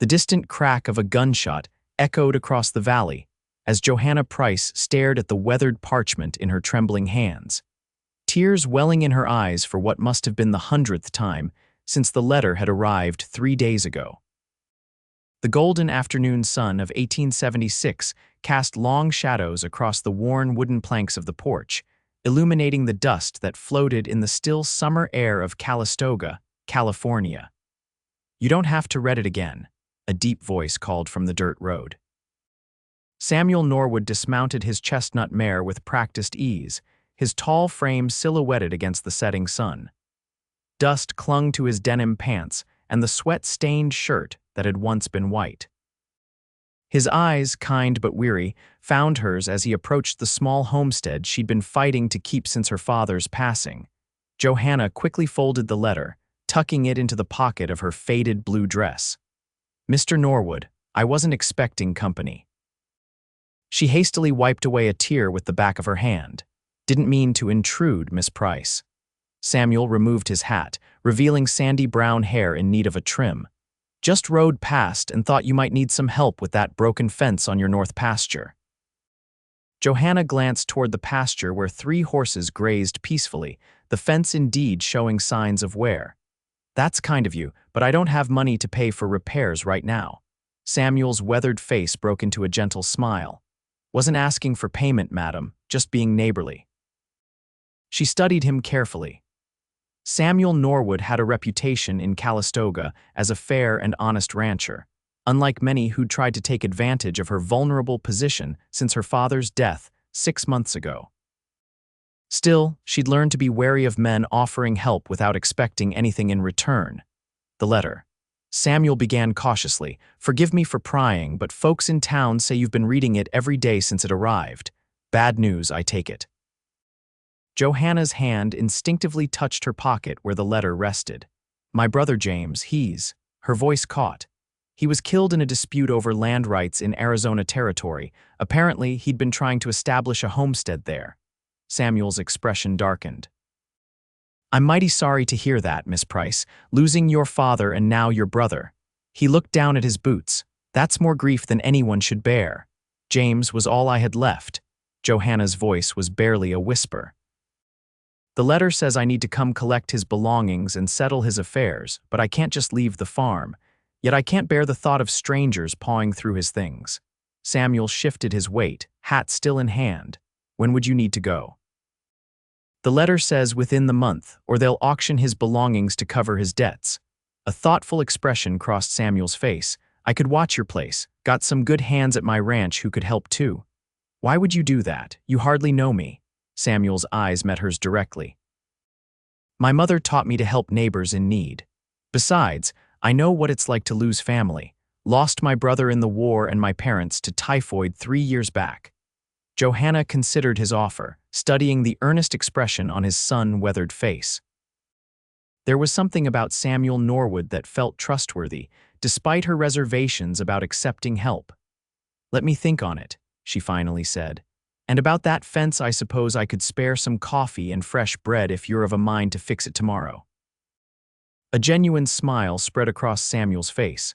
The distant crack of a gunshot echoed across the valley as Johanna Price stared at the weathered parchment in her trembling hands, tears welling in her eyes for what must have been the 100th time since the letter had arrived 3 days ago. The golden afternoon sun of 1876 cast long shadows across the worn wooden planks of the porch, illuminating the dust that floated in the still summer air of Calistoga, California. "You don't have to read it again," a deep voice called from the dirt road. Samuel Norwood dismounted his chestnut mare with practiced ease, his tall frame silhouetted against the setting sun. Dust clung to his denim pants and the sweat-stained shirt that had once been white. His eyes, kind but weary, found hers as he approached the small homestead she'd been fighting to keep since her father's passing. Johanna quickly folded the letter, tucking it into the pocket of her faded blue dress. "Mr. Norwood, I wasn't expecting company." She hastily wiped away a tear with the back of her hand. "Didn't mean to intrude, Miss Price." Samuel removed his hat, revealing sandy brown hair in need of a trim. "Just rode past and thought you might need some help with that broken fence on your north pasture." Johanna glanced toward the pasture where 3 horses grazed peacefully, the fence indeed showing signs of wear. "That's kind of you, but I don't have money to pay for repairs right now." Samuel's weathered face broke into a gentle smile. "Wasn't asking for payment, madam, just being neighborly." She studied him carefully. Samuel Norwood had a reputation in Calistoga as a fair and honest rancher, unlike many who'd tried to take advantage of her vulnerable position since her father's death 6 months ago. Still, she'd learned to be wary of men offering help without expecting anything in return. The letter. Samuel began cautiously. "Forgive me for prying, but folks in town say you've been reading it every day since it arrived. Bad news, I take it." Johanna's hand instinctively touched her pocket where the letter rested. "My brother James, her voice caught. He was killed in a dispute over land rights in Arizona territory. Apparently, he'd been trying to establish a homestead there." Samuel's expression darkened. "I'm mighty sorry to hear that, Miss Price, losing your father and now your brother." He looked down at his boots. "That's more grief than anyone should bear. James was all I had left." Johanna's voice was barely a whisper. "The letter says I need to come collect his belongings and settle his affairs, but I can't just leave the farm. Yet I can't bear the thought of strangers pawing through his things." Samuel shifted his weight, hat still in hand. "When would you need to go?" "The letter says within the month, or they'll auction his belongings to cover his debts." A thoughtful expression crossed Samuel's face. "I could watch your place. Got some good hands at my ranch who could help too." "Why would you do that? You hardly know me." Samuel's eyes met hers directly. "My mother taught me to help neighbors in need. Besides, I know what it's like to lose family. Lost my brother in the war and my parents to typhoid 3 years back." Johanna considered his offer, studying the earnest expression on his sun-weathered face. There was something about Samuel Norwood that felt trustworthy, despite her reservations about accepting help. "Let me think on it," she finally said. "And about that fence, I suppose I could spare some coffee and fresh bread if you're of a mind to fix it tomorrow." A genuine smile spread across Samuel's face.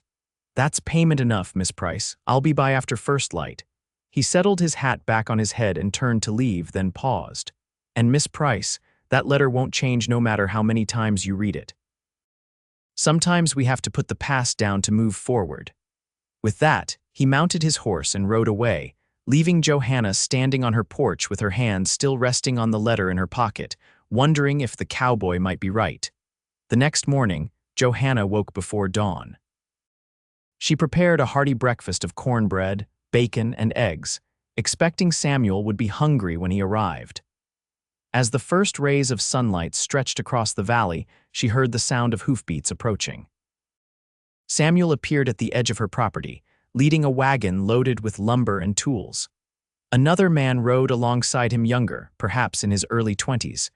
"That's payment enough, Miss Price. I'll be by after first light." He settled his hat back on his head and turned to leave, then paused. "And Miss Price, that letter won't change no matter how many times you read it. Sometimes we have to put the past down to move forward." With that, he mounted his horse and rode away, leaving Johanna standing on her porch with her hand still resting on the letter in her pocket, wondering if the cowboy might be right. The next morning, Johanna woke before dawn. She prepared a hearty breakfast of cornbread, bacon, and eggs, expecting Samuel would be hungry when he arrived. As the first rays of sunlight stretched across the valley, she heard the sound of hoofbeats approaching. Samuel appeared at the edge of her property, leading a wagon loaded with lumber and tools. Another man rode alongside him, younger, perhaps in his early 20s.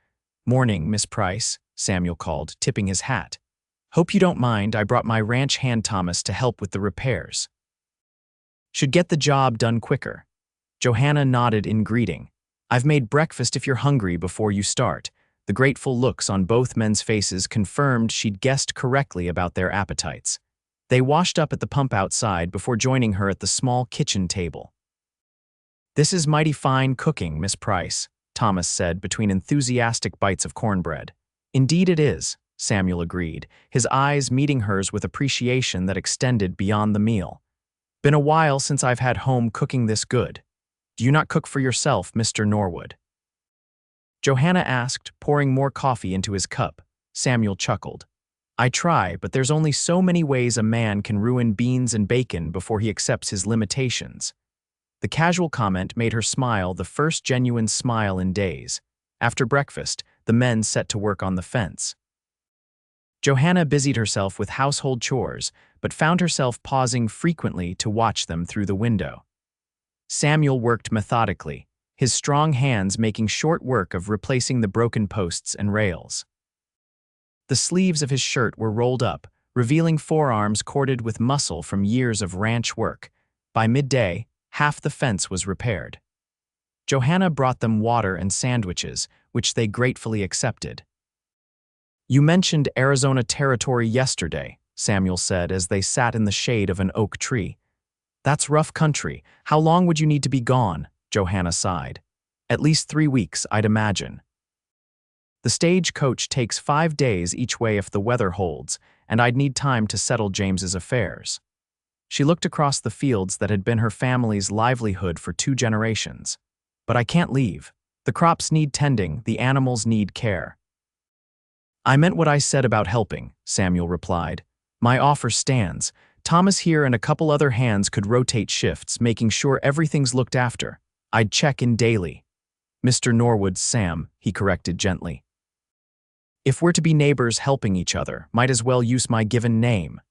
"Morning, Miss Price," Samuel called, tipping his hat. "Hope you don't mind, I brought my ranch hand Thomas to help with the repairs. Should get the job done quicker." Johanna nodded in greeting. "I've made breakfast if you're hungry before you start." The grateful looks on both men's faces confirmed she'd guessed correctly about their appetites. They washed up at the pump outside before joining her at the small kitchen table. "This is mighty fine cooking, Miss Price," Thomas said between enthusiastic bites of cornbread. "Indeed it is," Samuel agreed, his eyes meeting hers with appreciation that extended beyond the meal. "Been a while since I've had home cooking this good. Do you not cook for yourself, Mr. Norwood?" Johanna asked, pouring more coffee into his cup. Samuel chuckled. "I try, but there's only so many ways a man can ruin beans and bacon before he accepts his limitations." The casual comment made her smile, the first genuine smile in days. After breakfast, the men set to work on the fence. Johanna busied herself with household chores, but found herself pausing frequently to watch them through the window. Samuel worked methodically, his strong hands making short work of replacing the broken posts and rails. The sleeves of his shirt were rolled up, revealing forearms corded with muscle from years of ranch work. By midday, half the fence was repaired. Johanna brought them water and sandwiches, which they gratefully accepted. "You mentioned Arizona Territory yesterday," Samuel said as they sat in the shade of an oak tree. "That's rough country. How long would you need to be gone?" Johanna sighed. "At least 3 weeks, I'd imagine." "The stagecoach takes 5 days each way if the weather holds, and I'd need time to settle James's affairs." She looked across the fields that had been her family's livelihood for 2 generations. "But I can't leave. The crops need tending, the animals need care." "I meant what I said about helping," Samuel replied. "My offer stands. Thomas here and a couple other hands could rotate shifts, making sure everything's looked after. I'd check in daily." "Mr. Norwood, Sam," he corrected gently. "If we're to be neighbors helping each other, might as well use my given name."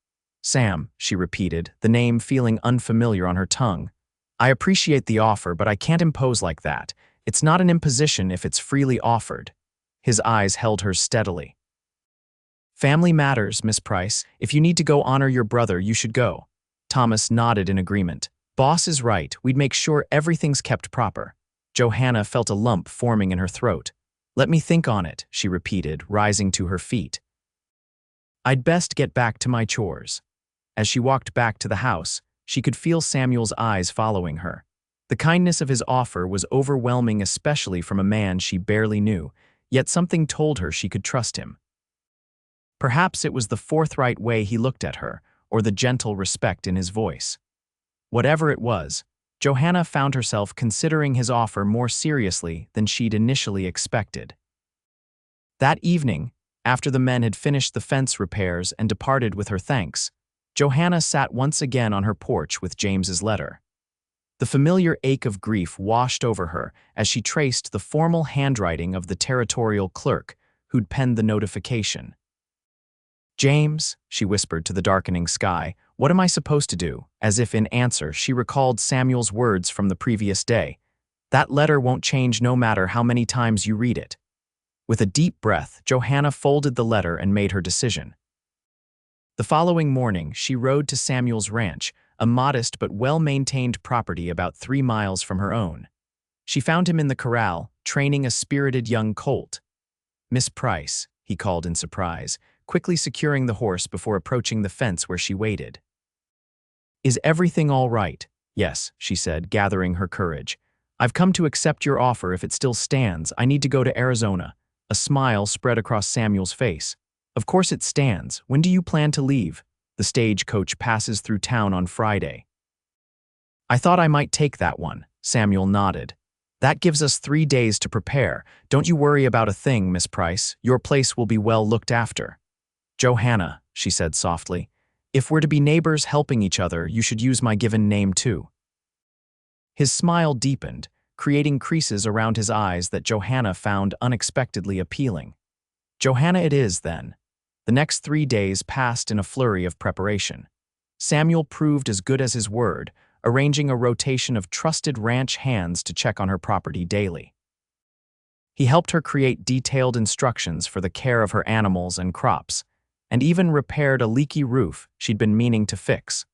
"Sam," she repeated, the name feeling unfamiliar on her tongue. "I appreciate the offer, but I can't impose like that. It's not an imposition if it's freely offered." His eyes held hers steadily. "Family matters, Miss Price. If you need to go honor your brother, you should go." Thomas nodded in agreement. "Boss is right. We'd make sure everything's kept proper." Johanna felt a lump forming in her throat. "Let me think on it," she repeated, rising to her feet. "I'd best get back to my chores." As she walked back to the house, she could feel Samuel's eyes following her. The kindness of his offer was overwhelming, especially from a man she barely knew, yet something told her she could trust him. Perhaps it was the forthright way he looked at her, or the gentle respect in his voice. Whatever it was, Johanna found herself considering his offer more seriously than she'd initially expected. That evening, after the men had finished the fence repairs and departed with her thanks, Johanna sat once again on her porch with James's letter. The familiar ache of grief washed over her as she traced the formal handwriting of the territorial clerk who'd penned the notification. "James," she whispered to the darkening sky, "what am I supposed to do?" As if in answer, she recalled Samuel's words from the previous day. "That letter won't change no matter how many times you read it." With a deep breath, Johanna folded the letter and made her decision. The following morning, she rode to Samuel's ranch, a modest but well-maintained property about 3 miles from her own. She found him in the corral, training a spirited young colt. "Miss Price," he called in surprise, quickly securing the horse before approaching the fence where she waited. "Is everything all right?" "Yes," she said, gathering her courage. "I've come to accept your offer if it still stands. I need to go to Arizona." A smile spread across Samuel's face. "Of course it stands. When do you plan to leave?" "The stagecoach passes through town on Friday." "I thought I might take that one." Samuel nodded. "That gives us 3 days to prepare. Don't you worry about a thing, Miss Price. Your place will be well looked after." "Johanna," she said softly, "if we're to be neighbors helping each other, you should use my given name too." His smile deepened, creating creases around his eyes that Johanna found unexpectedly appealing. "Johanna it is, then." The next 3 days passed in a flurry of preparation. Samuel proved as good as his word, arranging a rotation of trusted ranch hands to check on her property daily. He helped her create detailed instructions for the care of her animals and crops, and even repaired a leaky roof she'd been meaning to fix.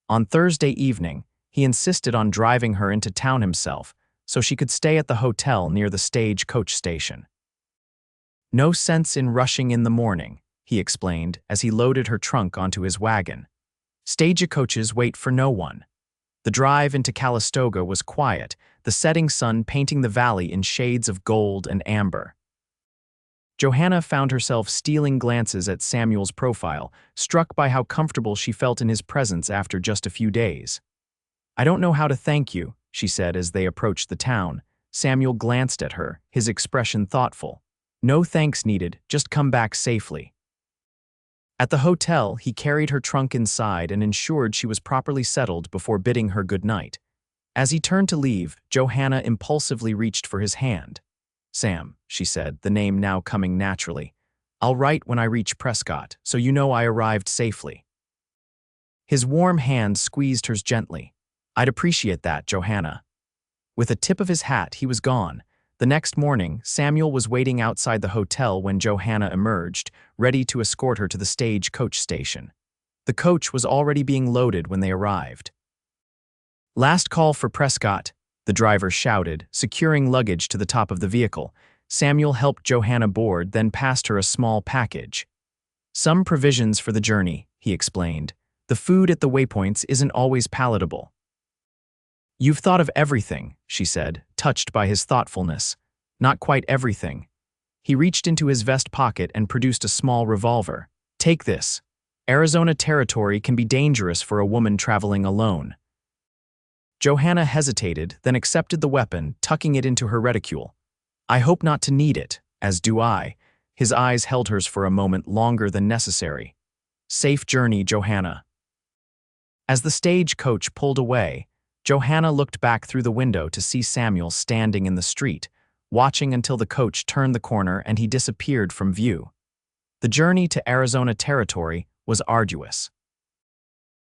On Thursday evening, he insisted on driving her into town himself so she could stay at the hotel near the stagecoach station. "No sense in rushing in the morning," he explained as he loaded her trunk onto his wagon. Stagecoaches wait for no one. The drive into Calistoga was quiet, the setting sun painting the valley in shades of gold and amber. Johanna found herself stealing glances at Samuel's profile, struck by how comfortable she felt in his presence after just a few days. "I don't know how to thank you," she said as they approached the town. Samuel glanced at her, his expression thoughtful. "No thanks needed, just come back safely." At the hotel, he carried her trunk inside and ensured she was properly settled before bidding her good night. As he turned to leave, Johanna impulsively reached for his hand. "Sam," she said, the name now coming naturally. "I'll write when I reach Prescott, so you know I arrived safely." His warm hand squeezed hers gently. "I'd appreciate that, Johanna." With a tip of his hat, he was gone. The next morning, Samuel was waiting outside the hotel when Johanna emerged, ready to escort her to the stagecoach station. The coach was already being loaded when they arrived. "Last call for Prescott," the driver shouted, securing luggage to the top of the vehicle. Samuel helped Johanna board, then passed her a small package. "Some provisions for the journey," he explained. "The food at the waypoints isn't always palatable." "You've thought of everything," she said, touched by his thoughtfulness. "Not quite everything." He reached into his vest pocket and produced a small revolver. "Take this. Arizona territory can be dangerous for a woman traveling alone." Johanna hesitated, then accepted the weapon, tucking it into her reticule. "I hope not to need it, as do I." His eyes held hers for a moment longer than necessary. "Safe journey, Johanna." As the stagecoach pulled away, Johanna looked back through the window to see Samuel standing in the street, watching until the coach turned the corner and he disappeared from view. The journey to Arizona territory was arduous.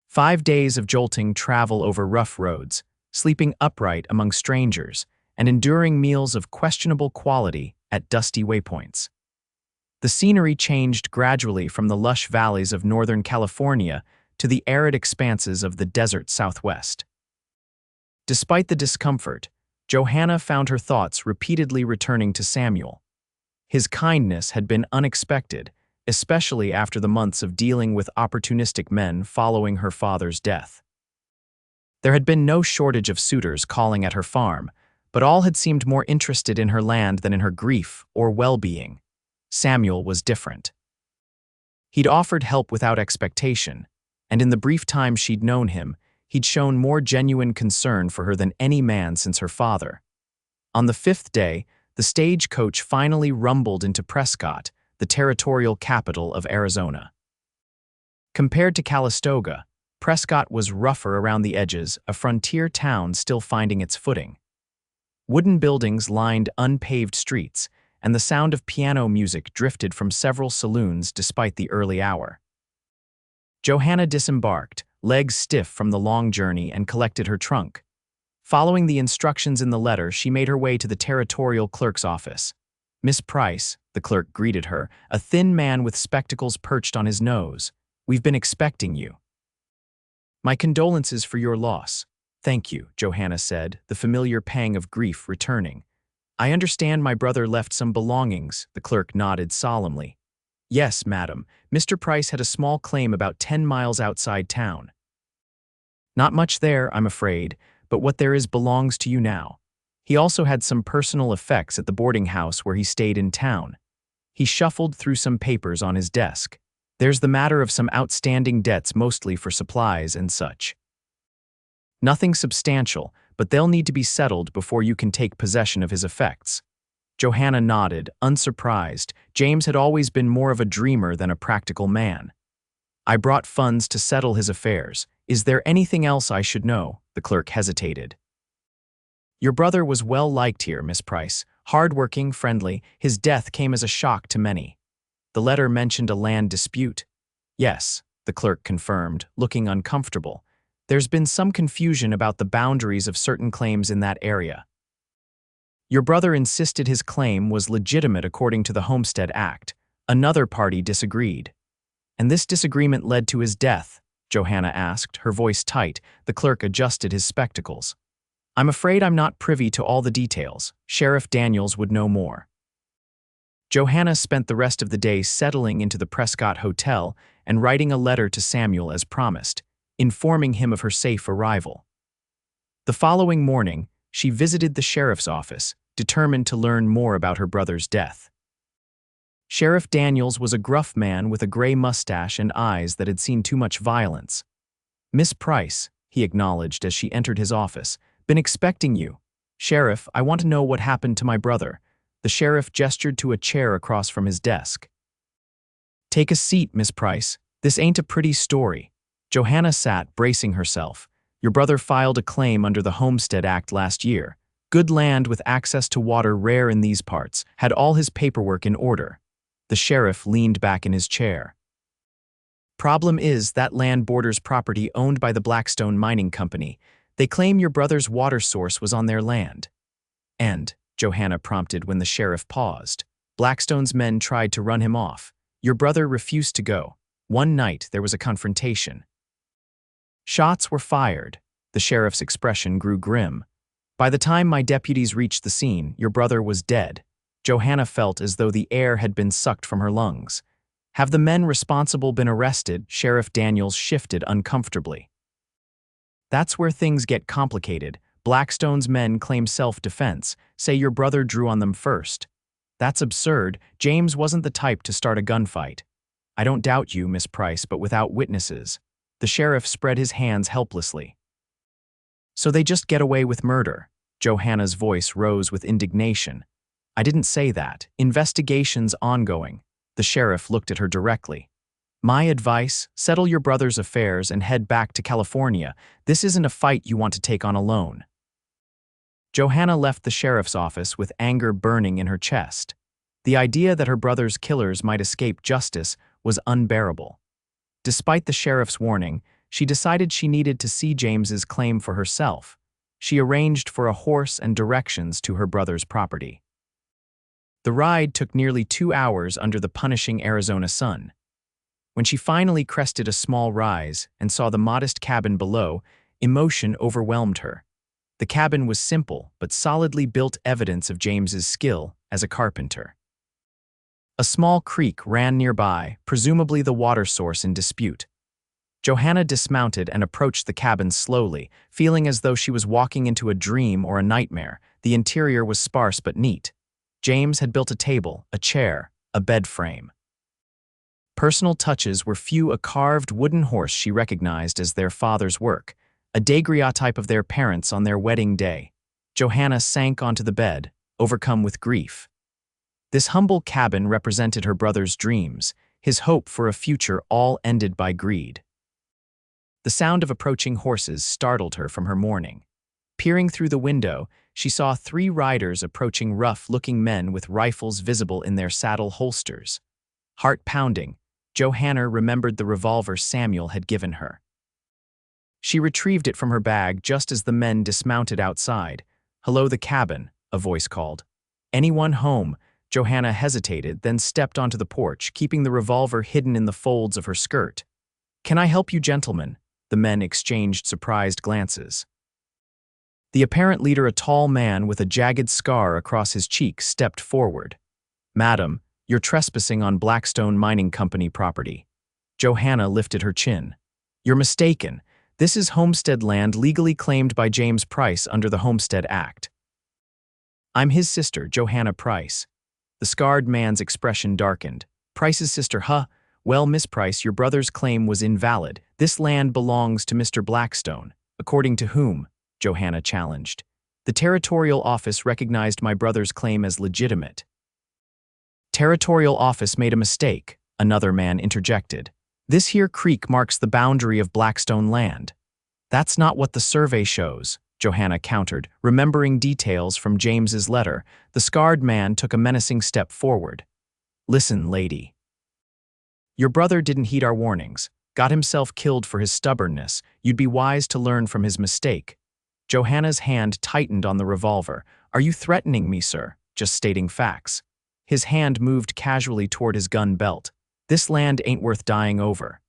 5 days of jolting travel over rough roads, sleeping upright among strangers, and enduring meals of questionable quality at dusty waypoints. The scenery changed gradually from the lush valleys of Northern California to the arid expanses of the desert Southwest. Despite the discomfort, Johanna found her thoughts repeatedly returning to Samuel. His kindness had been unexpected, especially after the months of dealing with opportunistic men following her father's death. There had been no shortage of suitors calling at her farm, but all had seemed more interested in her land than in her grief or well-being. Samuel was different. He'd offered help without expectation, and in the brief time she'd known him, he'd shown more genuine concern for her than any man since her father. On the 5th day, the stagecoach finally rumbled into Prescott, the territorial capital of Arizona. Compared to Calistoga, Prescott was rougher around the edges, a frontier town still finding its footing. Wooden buildings lined unpaved streets, and the sound of piano music drifted from several saloons despite the early hour. Johanna disembarked, legs stiff from the long journey, and collected her trunk. Following the instructions in the letter, she made her way to the territorial clerk's office. "Miss Price," the clerk greeted her, a thin man with spectacles perched on his nose. "We've been expecting you." "My condolences for your loss." "Thank you," Johanna said, the familiar pang of grief returning. "I understand my brother left some belongings," the clerk nodded solemnly. "Yes, madam. Mr. Price had a small claim about 10 miles outside town." "Not much there, I'm afraid, but what there is belongs to you now." He also had some personal effects at the boarding house where he stayed in town. He shuffled through some papers on his desk. "There's the matter of some outstanding debts, mostly for supplies and such. Nothing substantial, but they'll need to be settled before you can take possession of his effects." Johanna nodded, unsurprised. James had always been more of a dreamer than a practical man. "I brought funds to settle his affairs. Is there anything else I should know?" The clerk hesitated. "Your brother was well liked here, Miss Price. Hard-working, friendly. His death came as a shock to many." The letter mentioned a land dispute. "Yes," the clerk confirmed, looking uncomfortable. "There's been some confusion about the boundaries of certain claims in that area. Your brother insisted his claim was legitimate according to the Homestead Act. Another party disagreed." "And this disagreement led to his death?" Johanna asked, her voice tight. The clerk adjusted his spectacles. "I'm afraid I'm not privy to all the details. Sheriff Daniels would know more." Johanna spent the rest of the day settling into the Prescott Hotel and writing a letter to Samuel as promised. informing him of her safe arrival. The following morning, she visited the sheriff's office, determined to learn more about her brother's death. Sheriff Daniels was a gruff man with a gray mustache and eyes that had seen too much violence. "Miss Price," he acknowledged as she entered his office, "been expecting you. Sheriff, I want to know what happened to my brother." The sheriff gestured to a chair across from his desk. "Take a seat, Miss Price. This ain't a pretty story." Johanna sat, bracing herself. "Your brother filed a claim under the Homestead Act last year. Good land with access to water rare in these parts, had all his paperwork in order." The sheriff leaned back in his chair. "Problem is, that land borders property owned by the Blackstone Mining Company. They claim your brother's water source was on their land." "And," Johanna prompted when the sheriff paused, "Blackstone's men tried to run him off. Your brother refused to go. One night there was a confrontation. Shots were fired." The sheriff's expression grew grim. "By the time my deputies reached the scene, your brother was dead." Johanna felt as though the air had been sucked from her lungs. "Have the men responsible been arrested?" Sheriff Daniels shifted uncomfortably. "That's where things get complicated. Blackstone's men claim self-defense, say your brother drew on them first. That's absurd. James wasn't the type to start a gunfight." "I don't doubt you, Miss Price, but without witnesses." The sheriff spread his hands helplessly. "So they just get away with murder?" Johanna's voice rose with indignation. "I didn't say that. Investigation's ongoing." The sheriff looked at her directly. "My advice, settle your brother's affairs and head back to California. This isn't a fight you want to take on alone." Johanna left the sheriff's office with anger burning in her chest. The idea that her brother's killers might escape justice was unbearable. Despite the sheriff's warning, she decided she needed to see James's claim for herself. She arranged for a horse and directions to her brother's property. The ride took nearly 2 hours under the punishing Arizona sun. When she finally crested a small rise and saw the modest cabin below, emotion overwhelmed her. The cabin was simple but solidly built, evidence of James's skill as a carpenter. A small creek ran nearby, presumably the water source in dispute. Johanna dismounted and approached the cabin slowly, feeling as though she was walking into a dream or a nightmare. The interior was sparse but neat. James had built a table, a chair, a bed frame. Personal touches were few. A carved wooden horse she recognized as their father's work, a daguerreotype of their parents on their wedding day. Johanna sank onto the bed, overcome with grief. This humble cabin represented her brother's dreams, his hope for a future, all ended by greed. The sound of approaching horses startled her from her mourning. Peering through the window, she saw 3 riders approaching, rough-looking men with rifles visible in their saddle holsters. Heart pounding, Johanna remembered the revolver Samuel had given her. She retrieved it from her bag just as the men dismounted outside. "Hello, the cabin," a voice called. "Anyone home?" Johanna hesitated, then stepped onto the porch, keeping the revolver hidden in the folds of her skirt. "Can I help you, gentlemen?" The men exchanged surprised glances. The apparent leader, a tall man with a jagged scar across his cheek, stepped forward. "Madam, you're trespassing on Blackstone Mining Company property." Johanna lifted her chin. "You're mistaken. This is homestead land legally claimed by James Price under the Homestead Act. I'm his sister, Johanna Price." The scarred man's expression darkened. "Price's sister, huh? Well, Miss Price, your brother's claim was invalid. This land belongs to Mr. Blackstone." "According to whom?" Johanna challenged. "The Territorial Office recognized my brother's claim as legitimate." "Territorial Office made a mistake," another man interjected. "This here creek marks the boundary of Blackstone land." "That's not what the survey shows," Johanna countered, remembering details from James's letter. The scarred man took a menacing step forward. "Listen, lady. Your brother didn't heed our warnings, got himself killed for his stubbornness. You'd be wise to learn from his mistake." Johanna's hand tightened on the revolver. "Are you threatening me, sir?" "Just stating facts." His hand moved casually toward his gun belt. "This land ain't worth dying over."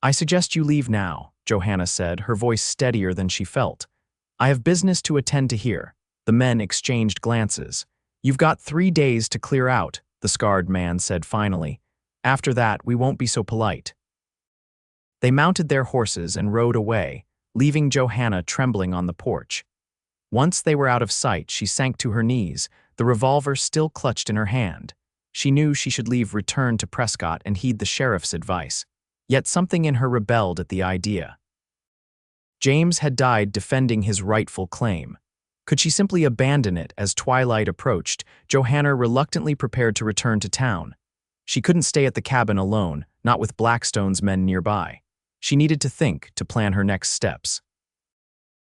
"I suggest you leave now," Johanna said, her voice steadier than she felt. "I have business to attend to here." The men exchanged glances. "You've got 3 days to clear out," the scarred man said finally. "After that, we won't be so polite." They mounted their horses and rode away, leaving Johanna trembling on the porch. Once they were out of sight, she sank to her knees, the revolver still clutched in her hand. She knew she should return to Prescott and heed the sheriff's advice. Yet something in her rebelled at the idea. James had died defending his rightful claim. Could she simply abandon it as twilight approached? Johanna reluctantly prepared to return to town. She couldn't stay at the cabin alone, not with Blackstone's men nearby. She needed to think, to plan her next steps.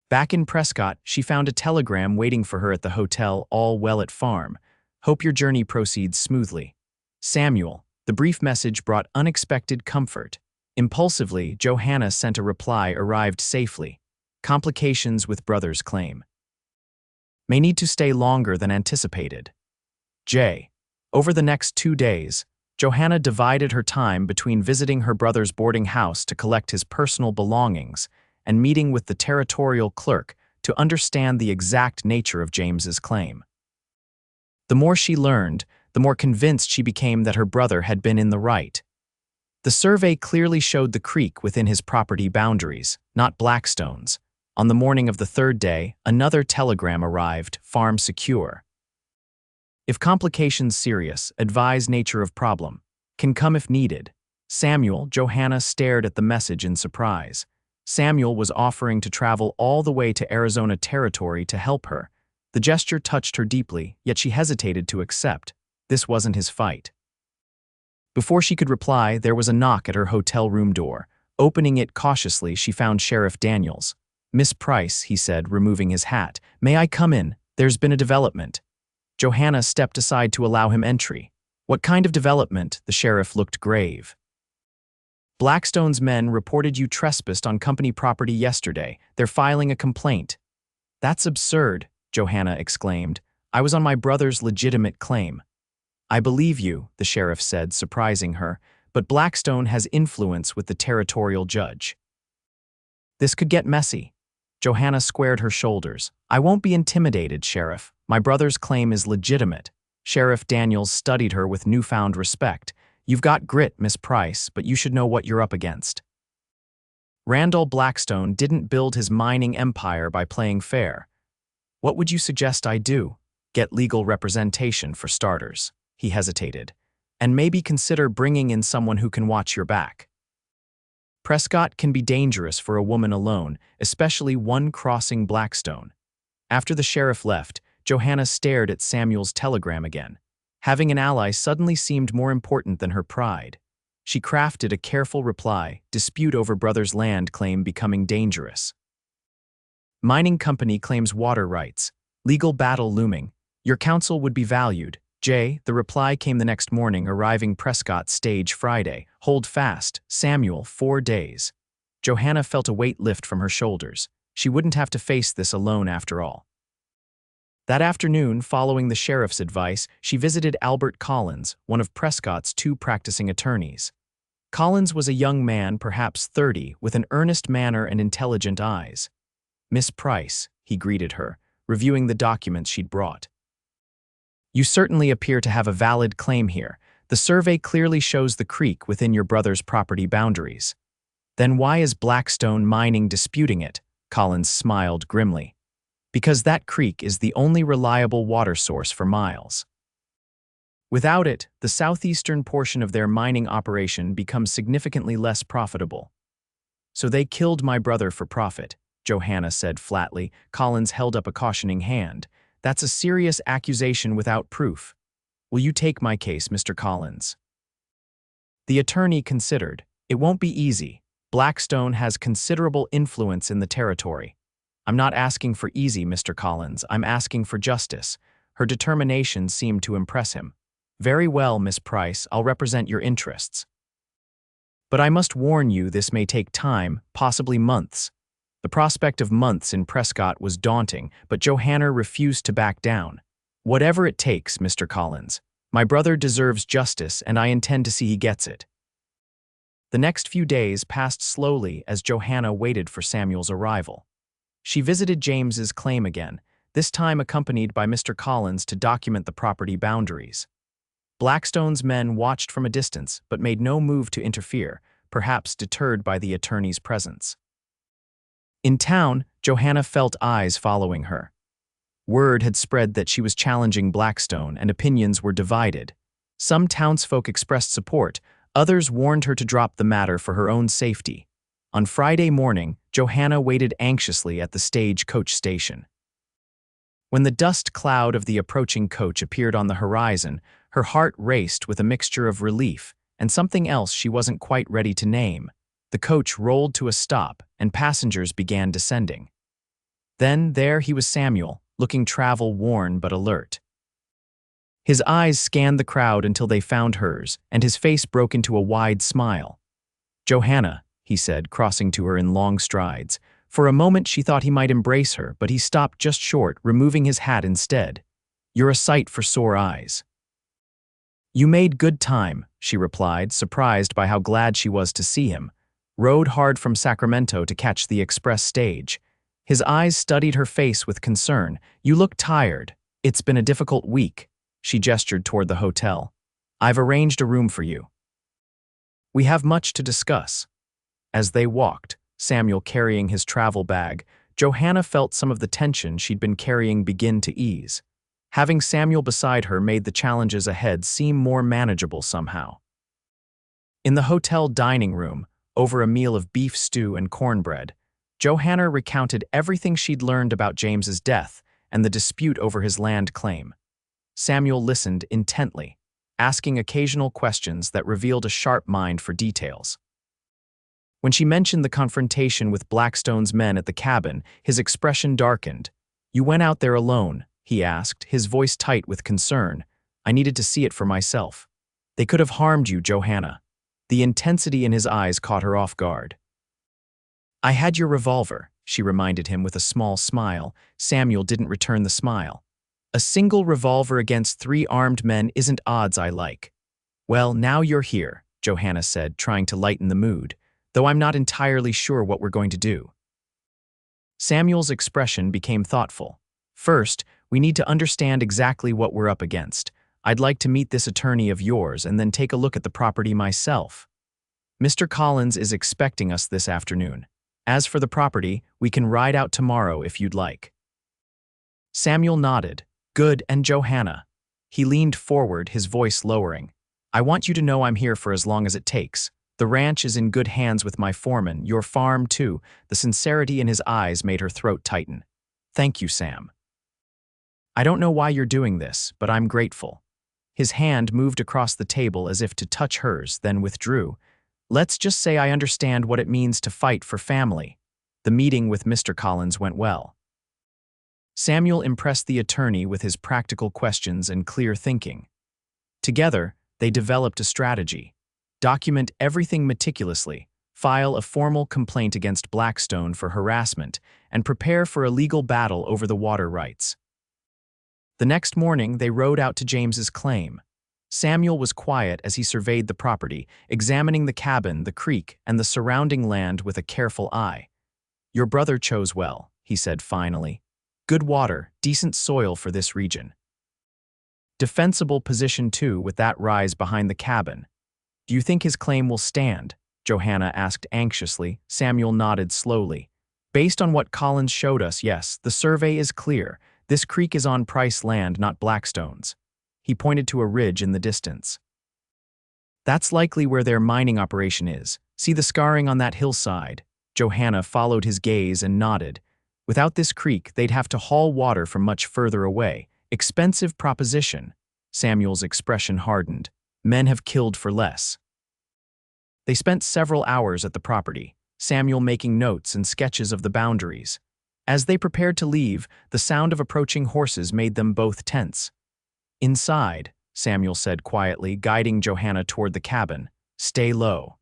Back in Prescott, she found a telegram waiting for her at the hotel All Well at Farm. Hope your journey proceeds smoothly. Samuel. The brief message brought unexpected comfort. Impulsively, Johanna sent a reply arrived safely. Complications with brother's claim. May need to stay longer than anticipated. J. Over the next 2 days, Johanna divided her time between visiting her brother's boarding house to collect his personal belongings and meeting with the territorial clerk to understand the exact nature of James's claim. The more she learned, the more convinced she became that her brother had been in the right. The survey clearly showed the creek within his property boundaries, not Blackstone's. On the morning of the 3rd day, another telegram arrived, farm secure. If complications serious, advise nature of problem. Can come if needed. Samuel. Johanna stared at the message in surprise. Samuel was offering to travel all the way to Arizona Territory to help her. The gesture touched her deeply, yet she hesitated to accept. This wasn't his fight. Before she could reply, there was a knock at her hotel room door. Opening it cautiously, she found Sheriff Daniels. Miss Price, he said, removing his hat. May I come in? There's been a development. Johanna stepped aside to allow him entry. What kind of development? The sheriff looked grave. Blackstone's men reported you trespassed on company property yesterday. They're filing a complaint. That's absurd, Johanna exclaimed. I was on my brother's legitimate claim. I believe you, the sheriff said, surprising her, but Blackstone has influence with the territorial judge. This could get messy. Johanna squared her shoulders. I won't be intimidated, Sheriff. My brother's claim is legitimate. Sheriff Daniels studied her with newfound respect. You've got grit, Miss Price, but you should know what you're up against. Randall Blackstone didn't build his mining empire by playing fair. What would you suggest I do? Get legal representation for starters. He hesitated. And maybe consider bringing in someone who can watch your back. Prescott can be dangerous for a woman alone, especially one crossing Blackstone. After the sheriff left, Johanna stared at Samuel's telegram again. Having an ally suddenly seemed more important than her pride. She crafted a careful reply, dispute over brother's land claim becoming dangerous. Mining company claims water rights. Legal battle looming. Your counsel would be valued. J. The reply came the next morning, arriving Prescott stage Friday. Hold fast, Samuel, 4 days. Johanna felt a weight lift from her shoulders. She wouldn't have to face this alone after all. That afternoon, following the sheriff's advice, she visited Albert Collins, one of Prescott's 2 practicing attorneys. Collins was a young man, perhaps 30, with an earnest manner and intelligent eyes. Miss Price, he greeted her, reviewing the documents she'd brought. You certainly appear to have a valid claim here. The survey clearly shows the creek within your brother's property boundaries. Then why is Blackstone Mining disputing it? Collins smiled grimly. Because that creek is the only reliable water source for miles. Without it, the southeastern portion of their mining operation becomes significantly less profitable. So they killed my brother for profit, Johanna said flatly. Collins held up a cautioning hand. That's a serious accusation without proof. Will you take my case, Mr. Collins? The attorney considered. It won't be easy. Blackstone has considerable influence in the territory. I'm not asking for easy, Mr. Collins. I'm asking for justice. Her determination seemed to impress him. Very well, Miss Price, I'll represent your interests. But I must warn you, this may take time, possibly months. The prospect of months in Prescott was daunting, but Johanna refused to back down. Whatever it takes, Mr. Collins. My brother deserves justice, and I intend to see he gets it. The next few days passed slowly as Johanna waited for Samuel's arrival. She visited James's claim again, this time accompanied by Mr. Collins to document the property boundaries. Blackstone's men watched from a distance, but made no move to interfere. perhaps deterred by the attorney's presence. In town, Johanna felt eyes following her. Word had spread that she was challenging Blackstone, and opinions were divided. Some townsfolk expressed support, others warned her to drop the matter for her own safety. On Friday morning, Johanna waited anxiously at the stage-coach station. When the dust cloud of the approaching coach appeared on the horizon, her heart raced with a mixture of relief and something else she wasn't quite ready to name. The coach rolled to a stop, and passengers began descending. Then there he was, Samuel, looking travel-worn but alert. His eyes scanned the crowd until they found hers, and his face broke into a wide smile. "Johanna," he said, crossing to her in long strides. For a moment she thought he might embrace her, but he stopped just short, removing his hat instead. "You're a sight for sore eyes." "You made good time," she replied, surprised by how glad she was to see him. "Rode hard from Sacramento to catch the express stage." His eyes studied her face with concern. "You look tired. It's been a difficult week." She gestured toward the hotel. "I've arranged a room for you. We have much to discuss." As they walked, Samuel carrying his travel bag, Johanna felt some of the tension she'd been carrying begin to ease. Having Samuel beside her made the challenges ahead seem more manageable somehow. In the hotel dining room, over a meal of beef stew and cornbread, Johanna recounted everything she'd learned about James's death and the dispute over his land claim. Samuel listened intently, asking occasional questions that revealed a sharp mind for details. When she mentioned the confrontation with Blackstone's men at the cabin, his expression darkened. "You went out there alone?" he asked, his voice tight with concern. "I needed to see it for myself." "They could have harmed you, Johanna." The intensity in his eyes caught her off guard. "I had your revolver," she reminded him with a small smile. Samuel didn't return the smile. "A single revolver against 3 armed men isn't odds I like." "Well, now you're here," Johanna said, trying to lighten the mood, "though I'm not entirely sure what we're going to do." Samuel's expression became thoughtful. "First, we need to understand exactly what we're up against. I'd like to meet this attorney of yours and then take a look at the property myself. Mr. Collins is expecting us this afternoon. As for the property, we can ride out tomorrow if you'd like." Samuel nodded. "Good, and Johanna." He leaned forward, his voice lowering. "I want you to know I'm here for as long as it takes. The ranch is in good hands with my foreman, your farm too." The sincerity in his eyes made her throat tighten. "Thank you, Sam. I don't know why you're doing this, but I'm grateful." His hand moved across the table as if to touch hers, then withdrew. "Let's just say I understand what it means to fight for family." The meeting with Mr. Collins went well. Samuel impressed the attorney with his practical questions and clear thinking. Together, they developed a strategy. Document everything meticulously, file a formal complaint against Blackstone for harassment, and prepare for a legal battle over the water rights. The next morning, they rode out to James's claim. Samuel was quiet as he surveyed the property, examining the cabin, the creek, and the surrounding land with a careful eye. "Your brother chose well," he said finally. "Good water, decent soil for this region. Defensible position too, with that rise behind the cabin. Do you think his claim will stand?" Johanna asked anxiously. Samuel nodded slowly. "Based on what Collins showed us, yes, the survey is clear. This creek is on Price land, not Blackstone's." He pointed to a ridge in the distance. "That's likely where their mining operation is. See the scarring on that hillside?" Johanna followed his gaze and nodded. "Without this creek, they'd have to haul water from much further away. Expensive proposition." Samuel's expression hardened. "Men have killed for less." They spent several hours at the property, Samuel making notes and sketches of the boundaries. As they prepared to leave, the sound of approaching horses made them both tense. "Inside," Samuel said quietly, guiding Johanna toward the cabin. "Stay low."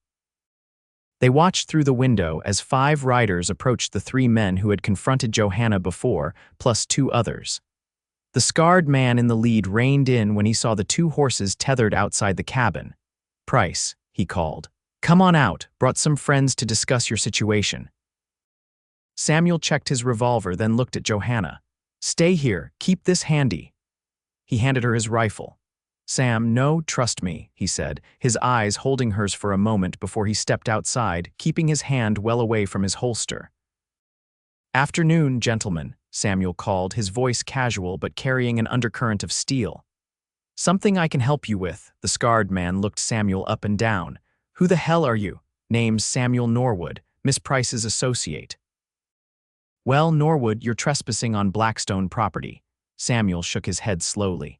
They watched through the window as 5 riders approached the 3 men who had confronted Johanna before, plus 2 others. The scarred man in the lead reined in when he saw the 2 horses tethered outside the cabin. "Price," he called. "Come on out, brought some friends to discuss your situation." Samuel checked his revolver, then looked at Johanna. "Stay here, keep this handy." He handed her his rifle. Sam, no, trust me, he said, his eyes holding hers for a moment before he stepped outside, keeping his hand well away from his holster. Afternoon, gentlemen, Samuel called, his voice casual but carrying an undercurrent of steel. Something I can help you with, the scarred man looked Samuel up and down. Who the hell are you? Name's Samuel Norwood, Miss Price's associate. Well, Norwood, you're trespassing on Blackstone property. Samuel shook his head slowly.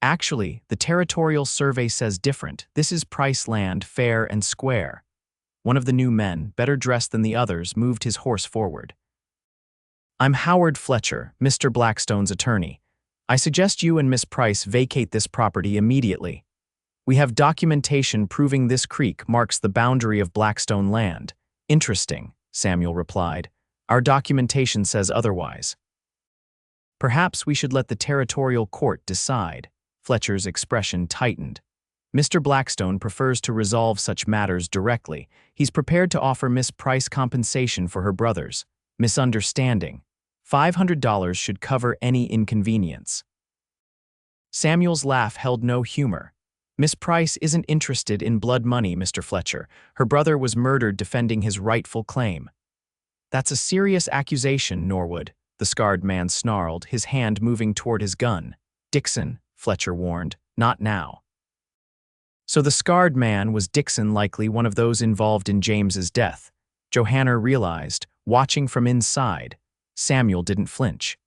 Actually, the territorial survey says different. This is Price land, fair and square. One of the new men, better dressed than the others, moved his horse forward. I'm Howard Fletcher, Mr. Blackstone's attorney. I suggest you and Miss Price vacate this property immediately. We have documentation proving this creek marks the boundary of Blackstone land. Interesting, Samuel replied. Our documentation says otherwise. Perhaps we should let the territorial court decide. Fletcher's expression tightened. Mr. Blackstone prefers to resolve such matters directly. He's prepared to offer Miss Price compensation for her brother's misunderstanding. $500 should cover any inconvenience. Samuel's laugh held no humor. Miss Price isn't interested in blood money, Mr. Fletcher. Her brother was murdered defending his rightful claim. That's a serious accusation, Norwood, the scarred man snarled, his hand moving toward his gun. Dixon, Fletcher warned, not now. So the scarred man was Dixon, likely one of those involved in James's death. Johanna realized, watching from inside. Samuel didn't flinch.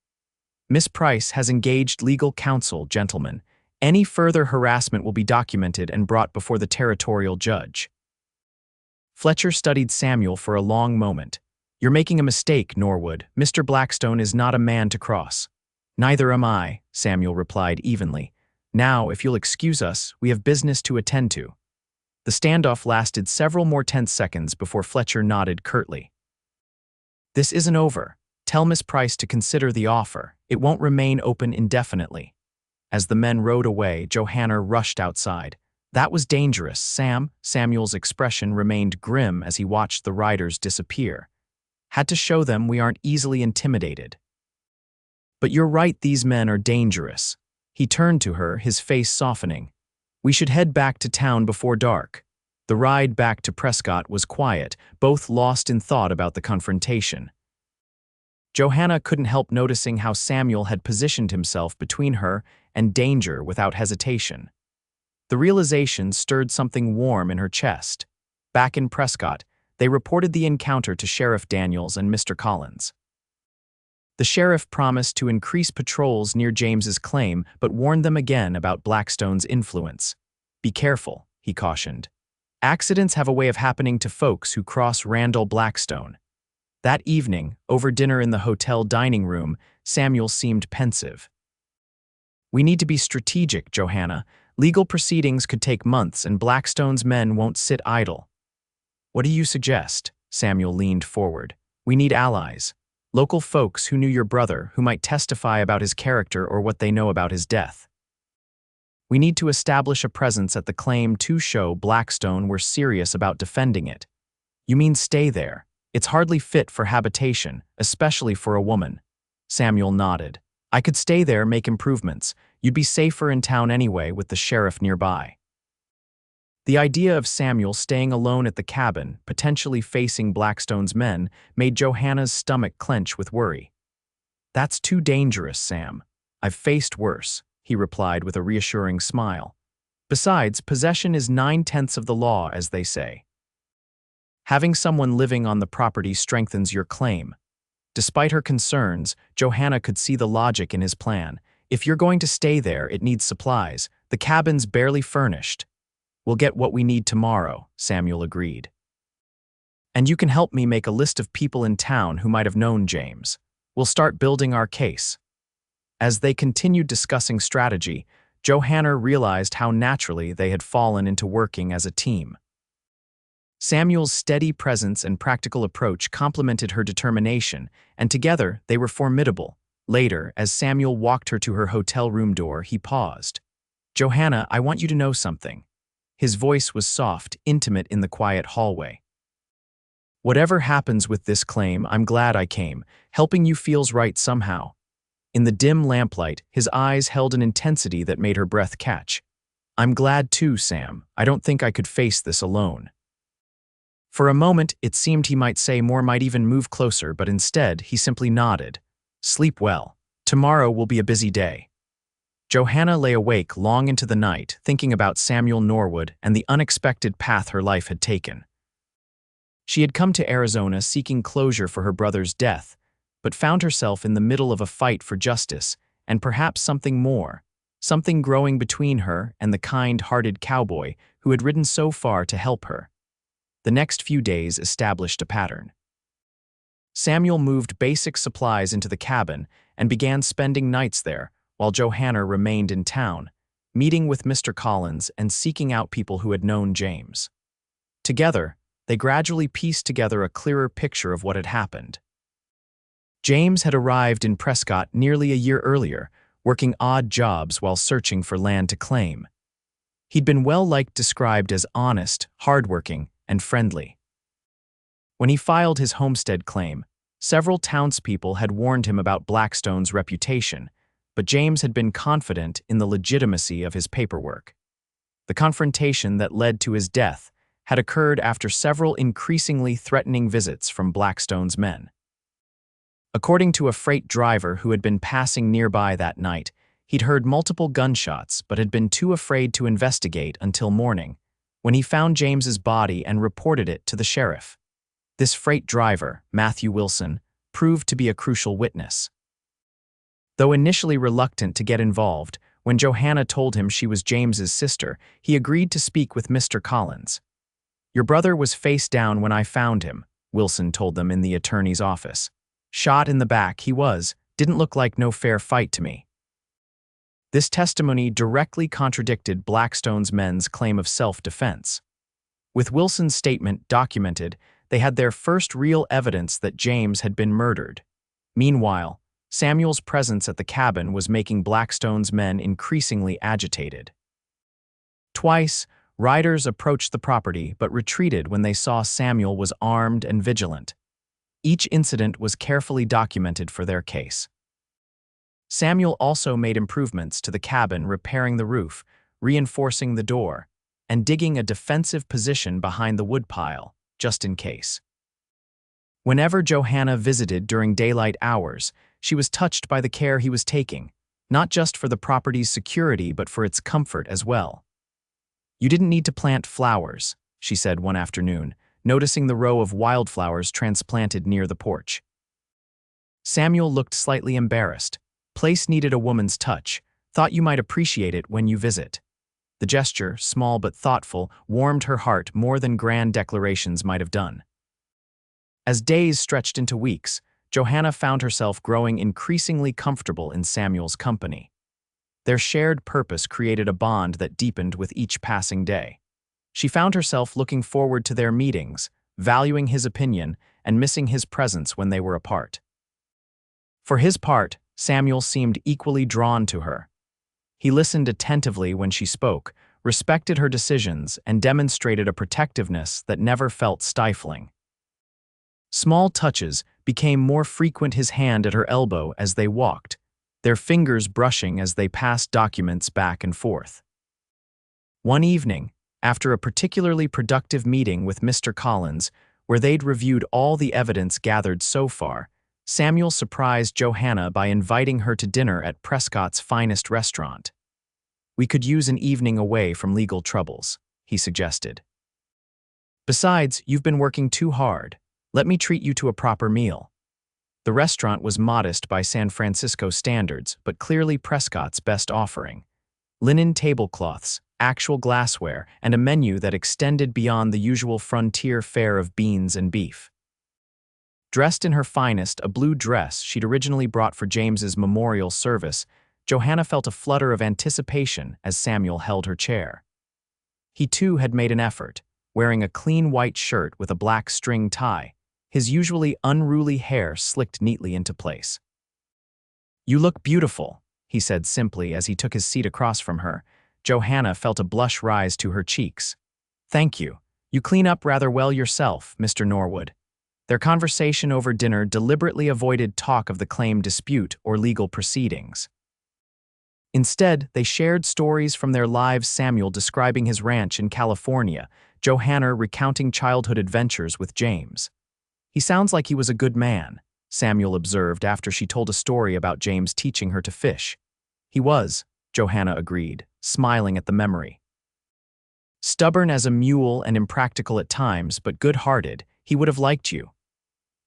Miss Price has engaged legal counsel, gentlemen. Any further harassment will be documented and brought before the territorial judge. Fletcher studied Samuel for a long moment. You're making a mistake, Norwood. Mr. Blackstone is not a man to cross. Neither am I, Samuel replied evenly. Now, if you'll excuse us, we have business to attend to. The standoff lasted several more tense seconds before Fletcher nodded curtly. This isn't over. Tell Miss Price to consider the offer. It won't remain open indefinitely. As the men rode away, Johanna rushed outside. That was dangerous, Sam. Samuel's expression remained grim as he watched the riders disappear. Had to show them we aren't easily intimidated. But you're right, these men are dangerous. He turned to her, his face softening. We should head back to town before dark. The ride back to Prescott was quiet, both lost in thought about the confrontation. Johanna couldn't help noticing how Samuel had positioned himself between her and danger without hesitation. The realization stirred something warm in her chest. Back in Prescott, they reported the encounter to Sheriff Daniels and Mr. Collins. The sheriff promised to increase patrols near James's claim, but warned them again about Blackstone's influence. Be careful, he cautioned. Accidents have a way of happening to folks who cross Randall Blackstone. That evening, over dinner in the hotel dining room, Samuel seemed pensive. We need to be strategic, Johanna. Legal proceedings could take months and Blackstone's men won't sit idle. What do you suggest? Samuel leaned forward. We need allies. Local folks who knew your brother, who might testify about his character or what they know about his death. We need to establish a presence at the claim to show Blackstone we're serious about defending it. You mean stay there? It's hardly fit for habitation, especially for a woman. Samuel nodded. I could stay there, make improvements. You'd be safer in town anyway with the sheriff nearby. The idea of Samuel staying alone at the cabin, potentially facing Blackstone's men, made Johanna's stomach clench with worry. That's too dangerous, Sam. I've faced worse, he replied with a reassuring smile. Besides, possession is 9/10 of the law, as they say. Having someone living on the property strengthens your claim. Despite her concerns, Johanna could see the logic in his plan. If you're going to stay there, it needs supplies. The cabin's barely furnished. We'll get what we need tomorrow, Samuel agreed. And you can help me make a list of people in town who might have known James. We'll start building our case. As they continued discussing strategy, Johanna realized how naturally they had fallen into working as a team. Samuel's steady presence and practical approach complemented her determination, and together they were formidable. Later, as Samuel walked her to her hotel room door, he paused. Johanna, I want you to know something. His voice was soft, intimate in the quiet hallway. Whatever happens with this claim, I'm glad I came. Helping you feels right somehow. In the dim lamplight, his eyes held an intensity that made her breath catch. I'm glad too, Sam. I don't think I could face this alone. For a moment, it seemed he might say more, might even move closer, but instead, he simply nodded. Sleep well. Tomorrow will be a busy day. Johanna lay awake long into the night, thinking about Samuel Norwood and the unexpected path her life had taken. She had come to Arizona seeking closure for her brother's death, but found herself in the middle of a fight for justice, and perhaps something more, something growing between her and the kind-hearted cowboy who had ridden so far to help her. The next few days established a pattern. Samuel moved basic supplies into the cabin and began spending nights there, while Johanna remained in town, meeting with Mr. Collins and seeking out people who had known James. Together, they gradually pieced together a clearer picture of what had happened. James had arrived in Prescott nearly a year earlier, working odd jobs while searching for land to claim. He'd been well-liked, described as honest, hardworking, and friendly. When he filed his homestead claim, several townspeople had warned him about Blackstone's reputation, but James had been confident in the legitimacy of his paperwork. The confrontation that led to his death had occurred after several increasingly threatening visits from Blackstone's men. According to a freight driver who had been passing nearby that night, he'd heard multiple gunshots but had been too afraid to investigate until morning, when he found James's body and reported it to the sheriff. This freight driver, Matthew Wilson, proved to be a crucial witness. Though initially reluctant to get involved, when Johanna told him she was James's sister, he agreed to speak with Mr. Collins. Your brother was face down when I found him, Wilson told them in the attorney's office. Shot in the back he was, didn't look like no fair fight to me. This testimony directly contradicted Blackstone's men's claim of self-defense. With Wilson's statement documented, they had their first real evidence that James had been murdered. Meanwhile, Samuel's presence at the cabin was making Blackstone's men increasingly agitated. Twice, riders approached the property but retreated when they saw Samuel was armed and vigilant. Each incident was carefully documented for their case. Samuel also made improvements to the cabin, repairing the roof, reinforcing the door, and digging a defensive position behind the woodpile, just in case. Whenever Johanna visited during daylight hours, she was touched by the care he was taking, not just for the property's security but for its comfort as well. You didn't need to plant flowers, she said one afternoon, noticing the row of wildflowers transplanted near the porch. Samuel looked slightly embarrassed. Place needed a woman's touch. Thought you might appreciate it when you visit. The gesture, small but thoughtful, warmed her heart more than grand declarations might have done. As days stretched into weeks, Johanna found herself growing increasingly comfortable in Samuel's company. Their shared purpose created a bond that deepened with each passing day. She found herself looking forward to their meetings, valuing his opinion, and missing his presence when they were apart. For his part, Samuel seemed equally drawn to her. He listened attentively when she spoke, respected her decisions, and demonstrated a protectiveness that never felt stifling. Small touches became more frequent, his hand at her elbow as they walked, their fingers brushing as they passed documents back and forth. One evening, after a particularly productive meeting with Mr. Collins, where they'd reviewed all the evidence gathered so far, Samuel surprised Johanna by inviting her to dinner at Prescott's finest restaurant. We could use an evening away from legal troubles, he suggested. Besides, you've been working too hard. Let me treat you to a proper meal. The restaurant was modest by San Francisco standards, but clearly Prescott's best offering. Linen tablecloths, actual glassware, and a menu that extended beyond the usual frontier fare of beans and beef. Dressed in her finest, a blue dress she'd originally brought for James's memorial service, Johanna felt a flutter of anticipation as Samuel held her chair. He too had made an effort, wearing a clean white shirt with a black string tie, his usually unruly hair slicked neatly into place. You look beautiful, he said simply as he took his seat across from her. Johanna felt a blush rise to her cheeks. Thank you. You clean up rather well yourself, Mr. Norwood. Their conversation over dinner deliberately avoided talk of the claim dispute or legal proceedings. Instead, they shared stories from their lives, Samuel describing his ranch in California, Johanna recounting childhood adventures with James. "He sounds like he was a good man," Samuel observed after she told a story about James teaching her to fish. "He was," Johanna agreed, smiling at the memory. "Stubborn as a mule and impractical at times, but good-hearted, he would have liked you."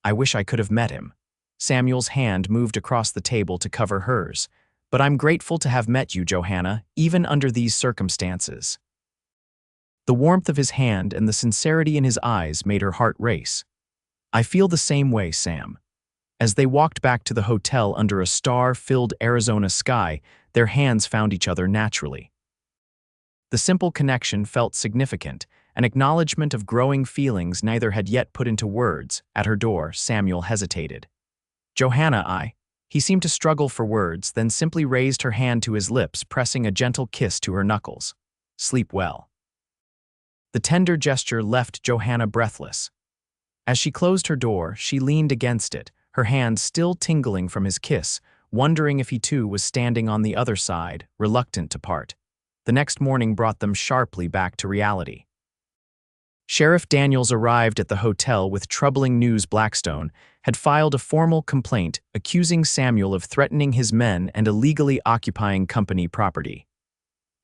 "I wish I could have met him." Samuel's hand moved across the table to cover hers. "But I'm grateful to have met you, Johanna, even under these circumstances." The warmth of his hand and the sincerity in his eyes made her heart race. "I feel the same way, Sam." As they walked back to the hotel under a star-filled Arizona sky, their hands found each other naturally. The simple connection felt significant, an acknowledgement of growing feelings neither had yet put into words. At her door, Samuel hesitated. "Johanna, He seemed to struggle for words, then simply raised her hand to his lips, pressing a gentle kiss to her knuckles. "Sleep well." The tender gesture left Johanna breathless. As she closed her door, she leaned against it, her hand still tingling from his kiss, wondering if he too was standing on the other side, reluctant to part. The next morning brought them sharply back to reality. Sheriff Daniels arrived at the hotel with troubling news. Blackstone had filed a formal complaint accusing Samuel of threatening his men and illegally occupying company property.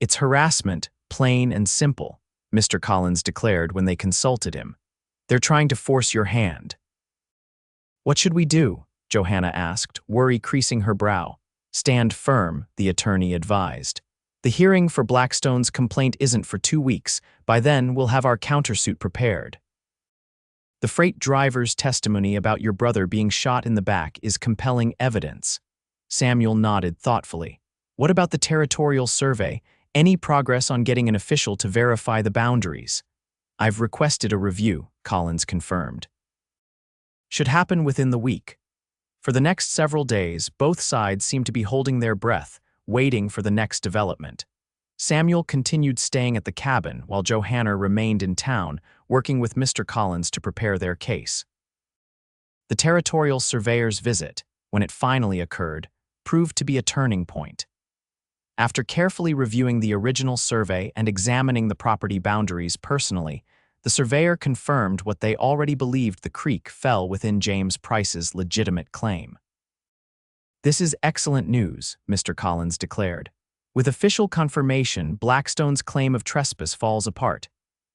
"It's harassment, plain and simple," Mr. Collins declared when they consulted him. "They're trying to force your hand." "What should we do?" Johanna asked, worry creasing her brow. "Stand firm," the attorney advised. "The hearing for Blackstone's complaint isn't for 2 weeks. By then, we'll have our countersuit prepared." "The freight driver's testimony about your brother being shot in the back is compelling evidence." Samuel nodded thoughtfully. "What about the territorial survey? Any progress on getting an official to verify the boundaries?" "I've requested a review," Collins confirmed. "Should happen within the week." For the next several days, both sides seemed to be holding their breath, waiting for the next development. Samuel continued staying at the cabin while Johanna remained in town, working with Mr. Collins to prepare their case. The territorial surveyor's visit, when it finally occurred, proved to be a turning point. After carefully reviewing the original survey and examining the property boundaries personally, the surveyor confirmed what they already believed: the creek fell within James Price's legitimate claim. "This is excellent news," Mr. Collins declared. "With official confirmation, Blackstone's claim of trespass falls apart."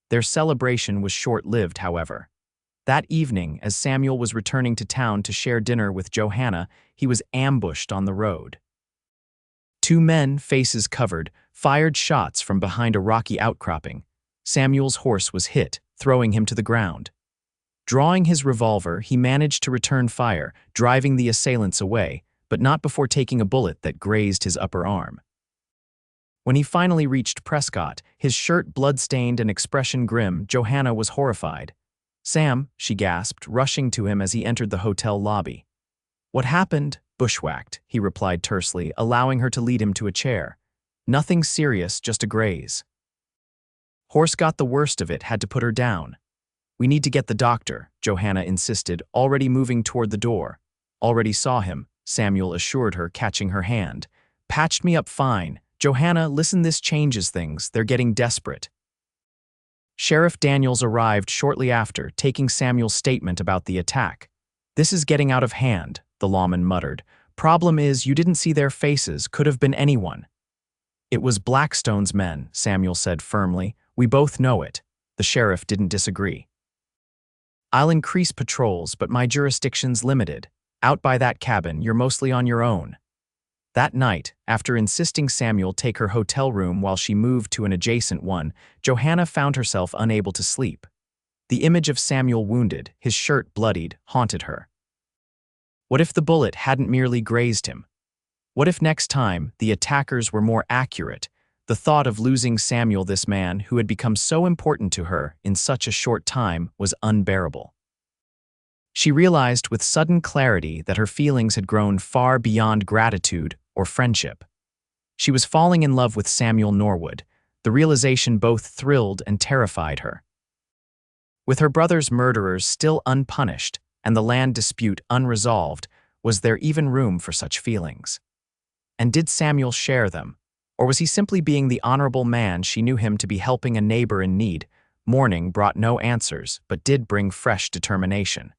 Their celebration was short-lived, however. That evening, as Samuel was returning to town to share dinner with Johanna, he was ambushed on the road. 2 men, faces covered, fired shots from behind a rocky outcropping. Samuel's horse was hit, throwing him to the ground. Drawing his revolver, he managed to return fire, driving the assailants away, but not before taking a bullet that grazed his upper arm. When he finally reached Prescott, his shirt blood-stained and expression grim, Johanna was horrified. "Sam," she gasped, rushing to him as he entered the hotel lobby. "What happened?" "Bushwhacked," he replied tersely, allowing her to lead him to a chair. "Nothing serious, just a graze." "Horse got the worst of it, had to put her down." "We need to get the doctor," Johanna insisted, already moving toward the door. "Already saw him," Samuel assured her, catching her hand. "Patched me up fine." "Johanna, listen, this changes things. They're getting desperate." Sheriff Daniels arrived shortly after, taking Samuel's statement about the attack. "This is getting out of hand," the lawman muttered. "Problem is, you didn't see their faces. Could have been anyone." "It was Blackstone's men," Samuel said firmly. "We both know it." The sheriff didn't disagree. "I'll increase patrols, but my jurisdiction's limited. Out by that cabin, you're mostly on your own." That night, after insisting Samuel take her hotel room while she moved to an adjacent one, Johanna found herself unable to sleep. The image of Samuel wounded, his shirt bloodied, haunted her. What if the bullet hadn't merely grazed him? What if next time the attackers were more accurate? The thought of losing Samuel, this man who had become so important to her in such a short time, was unbearable. She realized with sudden clarity that her feelings had grown far beyond gratitude or friendship. She was falling in love with Samuel Norwood. The realization both thrilled and terrified her. With her brother's murderers still unpunished and the land dispute unresolved, was there even room for such feelings? And did Samuel share them? Or was he simply being the honorable man she knew him to be, helping a neighbor in need? Morning brought no answers, but did bring fresh determination.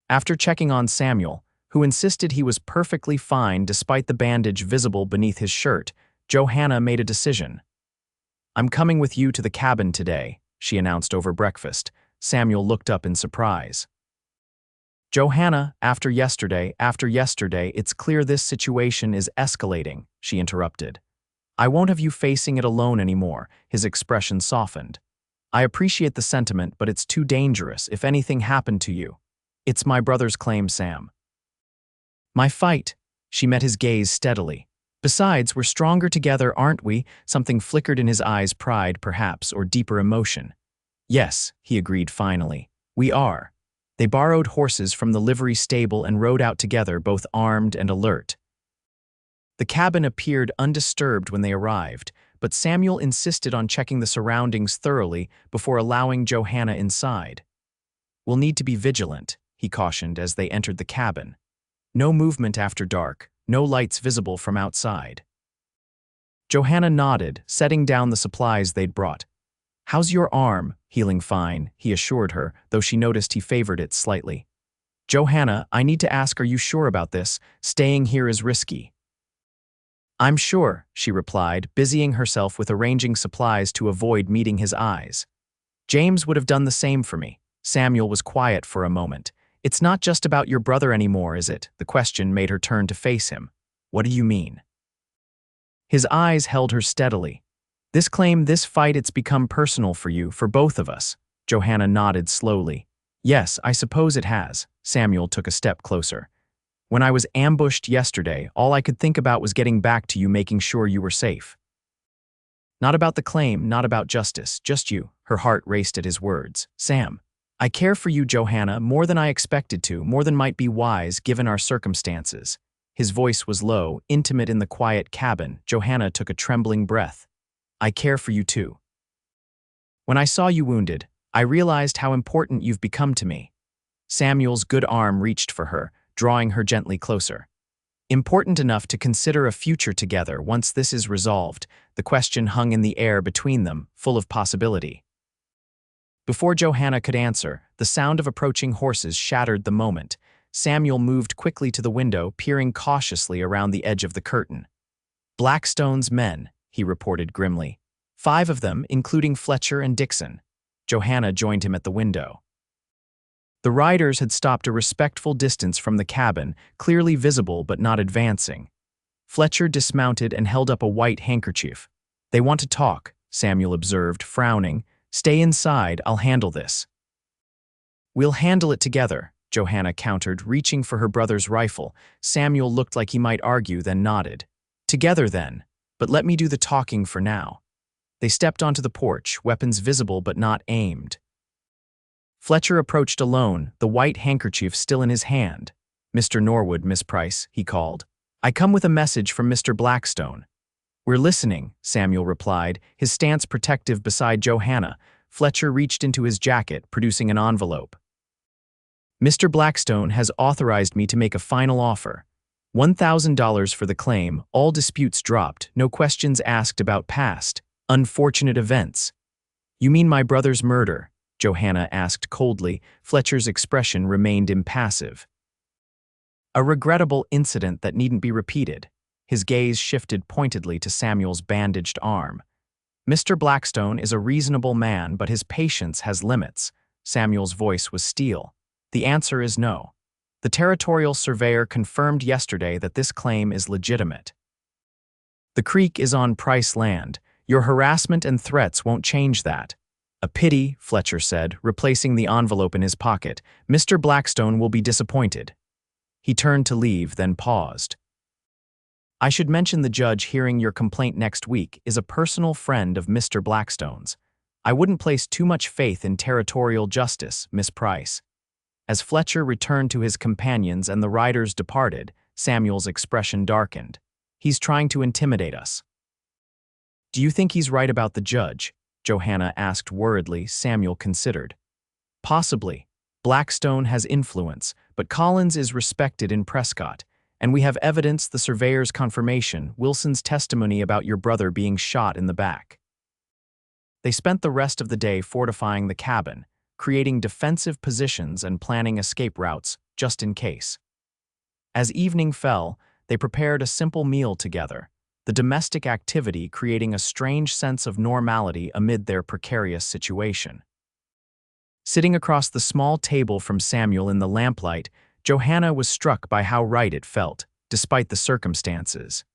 After checking on Samuel, who insisted he was perfectly fine despite the bandage visible beneath his shirt, Johanna made a decision. "I'm coming with you to the cabin today," she announced over breakfast. Samuel looked up in surprise. "Johanna, after yesterday, it's clear this situation is escalating," she interrupted. "I won't have you facing it alone anymore." His expression softened. "I appreciate the sentiment, but it's too dangerous if anything happened to you." "It's my brother's claim, Sam." "My fight." She met his gaze steadily. "Besides, we're stronger together, aren't we?" Something flickered in his eyes, pride, perhaps, or deeper emotion. "Yes," he agreed finally. "We are." They borrowed horses from the livery stable and rode out together, both armed and alert. The cabin appeared undisturbed when they arrived, but Samuel insisted on checking the surroundings thoroughly before allowing Johanna inside. "We'll need to be vigilant," he cautioned as they entered the cabin. "No movement after dark, no lights visible from outside." Johanna nodded, setting down the supplies they'd brought. "How's your arm?" "Healing fine," he assured her, though she noticed he favored it slightly. "Johanna, I need to ask, are you sure about this? Staying here is risky." "I'm sure," she replied, busying herself with arranging supplies to avoid meeting his eyes. "James would have done the same for me." Samuel was quiet for a moment. "It's not just about your brother anymore, is it?" The question made her turn to face him. "What do you mean?" His eyes held her steadily. "This claim, this fight, it's become personal for you, for both of us." Johanna nodded slowly. "Yes, I suppose it has." Samuel took a step closer. "When I was ambushed yesterday, all I could think about was getting back to you, making sure you were safe." "Not about the claim, not about justice, just you." Her heart raced at his words. "Sam, I care for you, Johanna, more than I expected to, more than might be wise given our circumstances." His voice was low, intimate in the quiet cabin. Johanna took a trembling breath. "I care for you too. When I saw you wounded, I realized how important you've become to me." Samuel's good arm reached for her, drawing her gently closer. "Important enough to consider a future together once this is resolved." The question hung in the air between them, full of possibility. Before Johanna could answer, the sound of approaching horses shattered the moment. Samuel moved quickly to the window, peering cautiously around the edge of the curtain. "Blackstone's men," he reported grimly. "5 of them, including Fletcher and Dixon." Johanna joined him at the window. The riders had stopped a respectful distance from the cabin, clearly visible but not advancing. Fletcher dismounted and held up a white handkerchief. "They want to talk," Samuel observed, frowning. "Stay inside, I'll handle this." "We'll handle it together," Johanna countered, reaching for her brother's rifle. Samuel looked like he might argue, then nodded. "Together then, but let me do the talking for now." They stepped onto the porch, weapons visible but not aimed. Fletcher approached alone, the white handkerchief still in his hand. "Mr. Norwood, Miss Price," he called. "I come with a message from Mr. Blackstone." "We're listening," Samuel replied, his stance protective beside Johanna. Fletcher reached into his jacket, producing an envelope. "Mr. Blackstone has authorized me to make a final offer. $1,000 for the claim, all disputes dropped, no questions asked about past, unfortunate events." "You mean my brother's murder?" Johanna asked coldly. Fletcher's expression remained impassive. "A regrettable incident that needn't be repeated." His gaze shifted pointedly to Samuel's bandaged arm. "Mr. Blackstone is a reasonable man, but his patience has limits." Samuel's voice was steel. "The answer is no. The territorial surveyor confirmed yesterday that this claim is legitimate. The creek is on Price land. Your harassment and threats won't change that." "A pity," Fletcher said, replacing the envelope in his pocket. "Mr. Blackstone will be disappointed." He turned to leave, then paused. "I should mention the judge hearing your complaint next week is a personal friend of Mr. Blackstone's. I wouldn't place too much faith in territorial justice, Miss Price." As Fletcher returned to his companions and the riders departed, Samuel's expression darkened. "He's trying to intimidate us." "Do you think he's right about the judge?" Johanna asked worriedly. Samuel considered. "Possibly. Blackstone has influence, but Collins is respected in Prescott. And we have evidence, the surveyor's confirmation, Wilson's testimony about your brother being shot in the back. They spent the rest of the day fortifying the cabin, creating defensive positions and planning escape routes, just in case. As evening fell, they prepared a simple meal together, the domestic activity creating a strange sense of normality amid their precarious situation. Sitting across the small table from Samuel in the lamplight, Johanna was struck by how right it felt, despite the circumstances.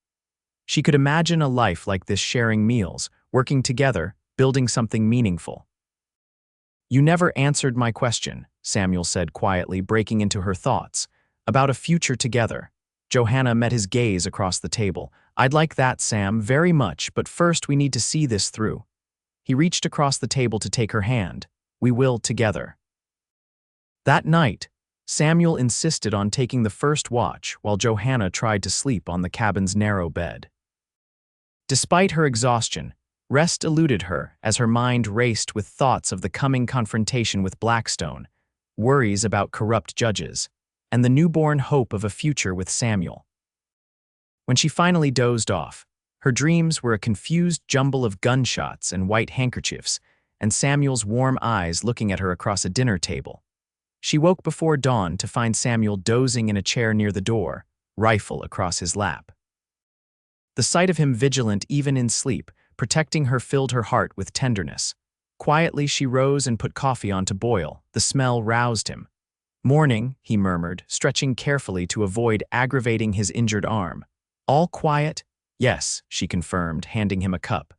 She could imagine a life like this, sharing meals, working together, building something meaningful. "You never answered my question," Samuel said quietly, breaking into her thoughts. "About a future together." Johanna met his gaze across the table. "I'd like that, Sam, very much, but first we need to see this through." He reached across the table to take her hand. "We will together." That night, Samuel insisted on taking the first watch while Johanna tried to sleep on the cabin's narrow bed. Despite her exhaustion, rest eluded her as her mind raced with thoughts of the coming confrontation with Blackstone, worries about corrupt judges, and the newborn hope of a future with Samuel. When she finally dozed off, her dreams were a confused jumble of gunshots and white handkerchiefs, and Samuel's warm eyes looking at her across a dinner table. She woke before dawn to find Samuel dozing in a chair near the door, rifle across his lap. The sight of him vigilant even in sleep, protecting her, filled her heart with tenderness. Quietly she rose and put coffee on to boil. The smell roused him. "Morning," he murmured, stretching carefully to avoid aggravating his injured arm. "All quiet?" "Yes," she confirmed, handing him a cup.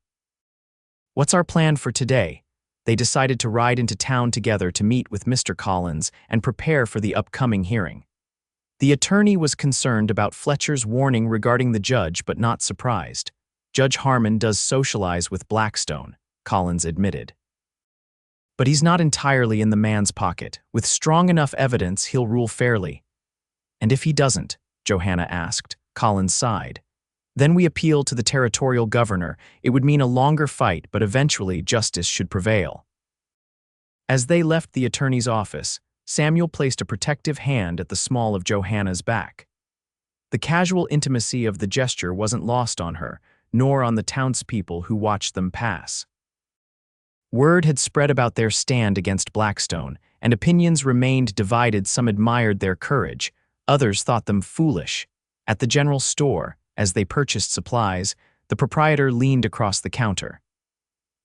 "What's our plan for today?" They decided to ride into town together to meet with Mr. Collins and prepare for the upcoming hearing. The attorney was concerned about Fletcher's warning regarding the judge, but not surprised. "Judge Harmon does socialize with Blackstone," Collins admitted. "But he's not entirely in the man's pocket. With strong enough evidence, he'll rule fairly." "And if he doesn't?" Johanna asked. Collins sighed. "Then we appeal to the territorial governor. It would mean a longer fight, but eventually justice should prevail." As they left the attorney's office, Samuel placed a protective hand at the small of Johanna's back. The casual intimacy of the gesture wasn't lost on her, nor on the townspeople who watched them pass. Word had spread about their stand against Blackstone, and opinions remained divided. Some admired their courage, others thought them foolish. At the general store, as they purchased supplies, the proprietor leaned across the counter.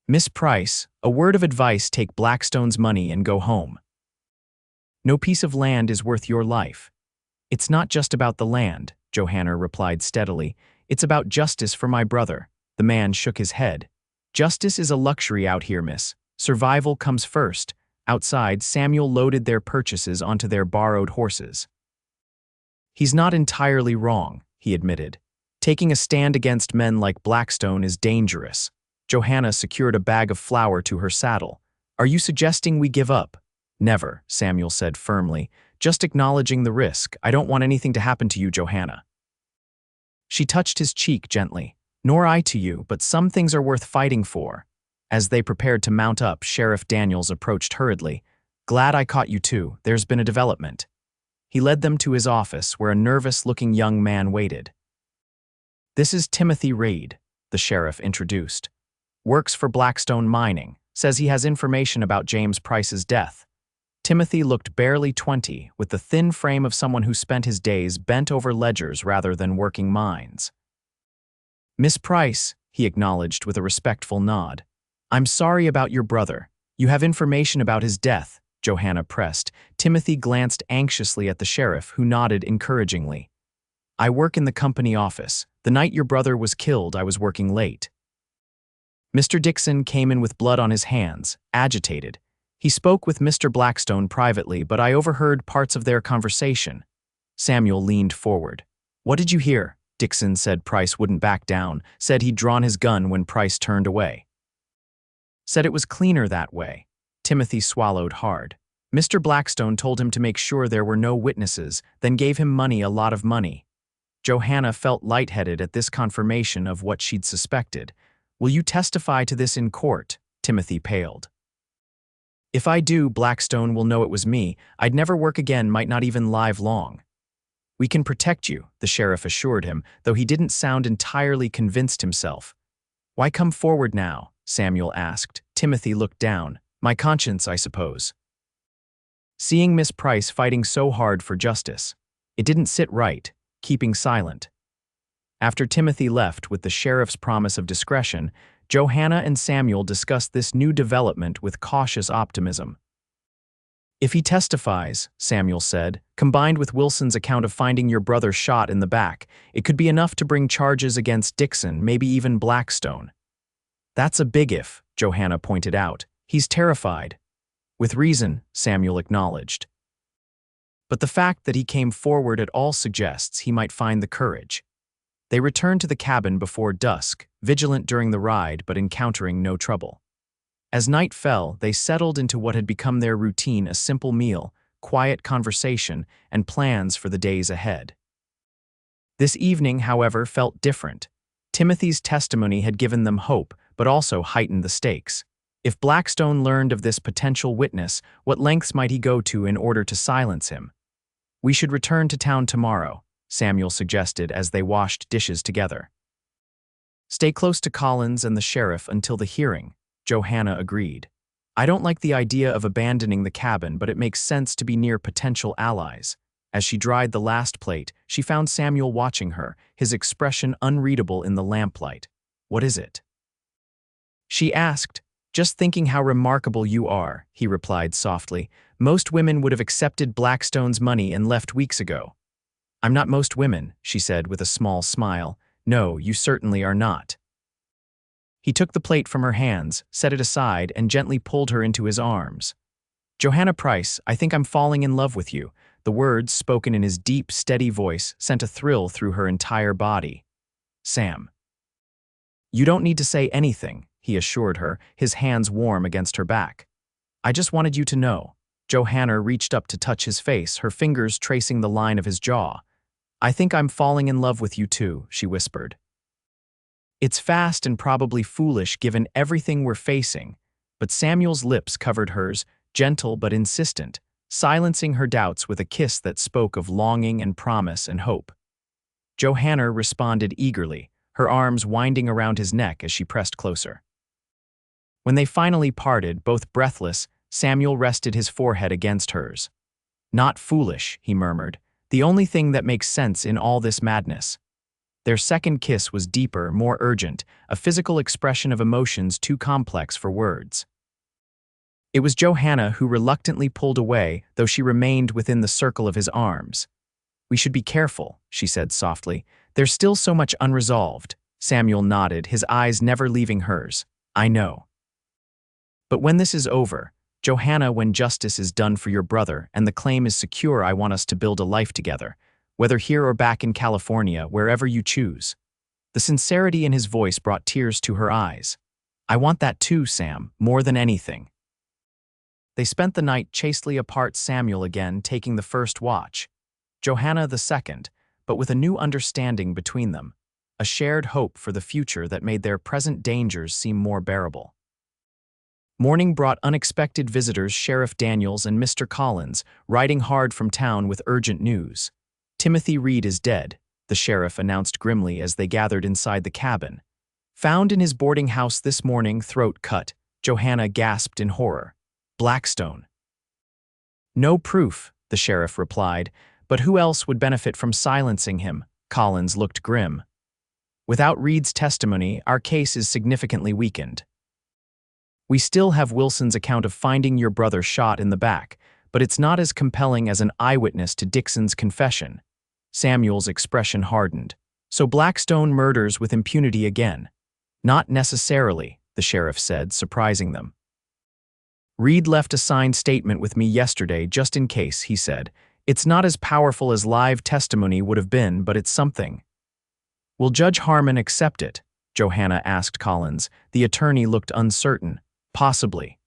"Miss Price, a word of advice: take Blackstone's money and go home. No piece of land is worth your life." "It's not just about the land," Johanna replied steadily. "It's about justice for my brother." The man shook his head. "Justice is a luxury out here, miss. Survival comes first." Outside, Samuel loaded their purchases onto their borrowed horses. "He's not entirely wrong," he admitted. "Taking a stand against men like Blackstone is dangerous." Johanna secured a bag of flour to her saddle. "Are you suggesting we give up?" "Never," Samuel said firmly. "Just acknowledging the risk. I don't want anything to happen to you, Johanna." She touched his cheek gently. "Nor I to you, but some things are worth fighting for." As they prepared to mount up, Sheriff Daniels approached hurriedly. "Glad I caught you too. There's been a development." He led them to his office, where a nervous-looking young man waited. "This is Timothy Reid," the sheriff introduced. "Works for Blackstone Mining. Says he has information about James Price's death." Timothy looked barely 20, with the thin frame of someone who spent his days bent over ledgers rather than working mines. "Miss Price," he acknowledged with a respectful nod. "I'm sorry about your brother. You have information about his death," Johanna pressed. Timothy glanced anxiously at the sheriff, who nodded encouragingly. "I work in the company office. The night your brother was killed, I was working late." Mr. Dixon came in with blood on his hands, agitated. He spoke with Mr. Blackstone privately, but I overheard parts of their conversation. Samuel leaned forward. "What did you hear?" Dixon said Price wouldn't back down, said he'd drawn his gun when Price turned away. "Said it was cleaner that way." Timothy swallowed hard. "Mr. Blackstone told him to make sure there were no witnesses, then gave him money, a lot of money." Johanna felt lightheaded at this confirmation of what she'd suspected. "Will you testify to this in court?" Timothy paled. "If I do, Blackstone will know it was me. I'd never work again, might not even live long." "We can protect you," the sheriff assured him, though he didn't sound entirely convinced himself. "Why come forward now?" Samuel asked. Timothy looked down. "My conscience, I suppose." Seeing Miss Price fighting so hard for justice, it didn't sit right, keeping silent. After Timothy left with the sheriff's promise of discretion, Johanna and Samuel discussed this new development with cautious optimism. "If he testifies," Samuel said, "combined with Wilson's account of finding your brother shot in the back, it could be enough to bring charges against Dixon, maybe even Blackstone." "That's a big if," Johanna pointed out. "He's terrified." "With reason," Samuel acknowledged. "But the fact that he came forward at all suggests he might find the courage." They returned to the cabin before dusk, vigilant during the ride but encountering no trouble. As night fell, they settled into what had become their routine: a simple meal, quiet conversation, and plans for the days ahead. This evening, however, felt different. Timothy's testimony had given them hope, but also heightened the stakes. If Blackstone learned of this potential witness, what lengths might he go to in order to silence him? "We should return to town tomorrow," Samuel suggested as they washed dishes together. "Stay close to Collins and the sheriff until the hearing," Johanna agreed. "I don't like the idea of abandoning the cabin, but it makes sense to be near potential allies." As she dried the last plate, she found Samuel watching her, his expression unreadable in the lamplight. "What is it?" she asked. "Just thinking how remarkable you are," he replied softly. "Most women would have accepted Blackstone's money and left weeks ago." "I'm not most women," she said with a small smile. "No, you certainly are not." He took the plate from her hands, set it aside, and gently pulled her into his arms. "Johanna Price, I think I'm falling in love with you." The words, spoken in his deep, steady voice, sent a thrill through her entire body. "Sam." "You don't need to say anything," he assured her, his hands warm against her back. "I just wanted you to know." Johanna reached up to touch his face, her fingers tracing the line of his jaw. "I think I'm falling in love with you too," she whispered. "It's fast and probably foolish given everything we're facing," but Samuel's lips covered hers, gentle but insistent, silencing her doubts with a kiss that spoke of longing and promise and hope. Johanna responded eagerly, her arms winding around his neck as she pressed closer. When they finally parted, both breathless, Samuel rested his forehead against hers. "Not foolish," he murmured, "the only thing that makes sense in all this madness." Their second kiss was deeper, more urgent, a physical expression of emotions too complex for words. It was Johanna who reluctantly pulled away, though she remained within the circle of his arms. "We should be careful," she said softly. "There's still so much unresolved." Samuel nodded, his eyes never leaving hers. "I know. But when this is over, Johanna, when justice is done for your brother and the claim is secure, I want us to build a life together, whether here or back in California, wherever you choose." The sincerity in his voice brought tears to her eyes. "I want that too, Sam, more than anything." They spent the night chastely apart, Samuel again taking the first watch, Johanna the second, but with a new understanding between them, a shared hope for the future that made their present dangers seem more bearable. Morning brought unexpected visitors, Sheriff Daniels and Mr. Collins, riding hard from town with urgent news. "Timothy Reed is dead," the sheriff announced grimly as they gathered inside the cabin. "Found in his boarding house this morning, throat cut," Johanna gasped in horror. "Blackstone." "No proof," the sheriff replied, "but who else would benefit from silencing him?" Collins looked grim. "Without Reed's testimony, our case is significantly weakened. We still have Wilson's account of finding your brother shot in the back, but it's not as compelling as an eyewitness to Dixon's confession." Samuel's expression hardened. "So Blackstone murders with impunity again?" "Not necessarily," the sheriff said, surprising them. "Reed left a signed statement with me yesterday just in case," he said. "It's not as powerful as live testimony would have been, but it's something." "Will Judge Harmon accept it?" Johanna asked Collins. The attorney looked uncertain. "Possibly.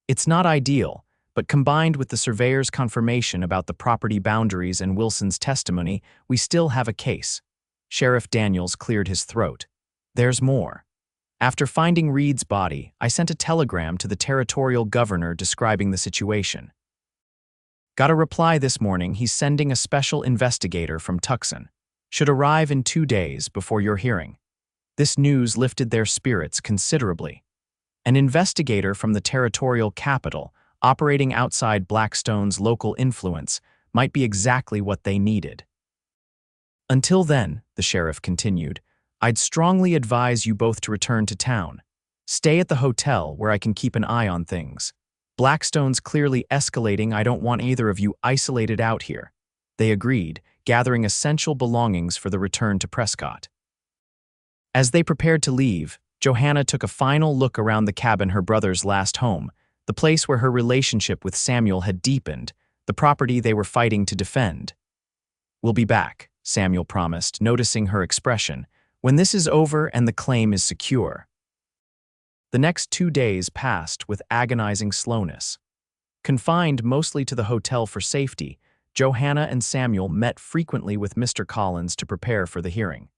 It's not ideal, but combined with the surveyor's confirmation about the property boundaries and Wilson's testimony, we still have a case." Sheriff Daniels cleared his throat. "There's more. After finding Reed's body, I sent a telegram to the territorial governor describing the situation. Got a reply this morning he's sending a special investigator from Tucson. Should arrive in 2 days before your hearing. This news lifted their spirits considerably. An investigator from the territorial capital, operating outside Blackstone's local influence, might be exactly what they needed. Until then, the sheriff continued, I'd strongly advise you both to return to town. Stay at the hotel where I can keep an eye on things. Blackstone's clearly escalating. I don't want either of you isolated out here. They agreed, gathering essential belongings for the return to Prescott. As they prepared to leave, Johanna took a final look around the cabin, her brother's last home, the place where her relationship with Samuel had deepened, the property they were fighting to defend. We'll be back, Samuel promised, noticing her expression, when this is over and the claim is secure. The next 2 days passed with agonizing slowness. Confined mostly to the hotel for safety, Johanna and Samuel met frequently with Mr. Collins to prepare for the hearing.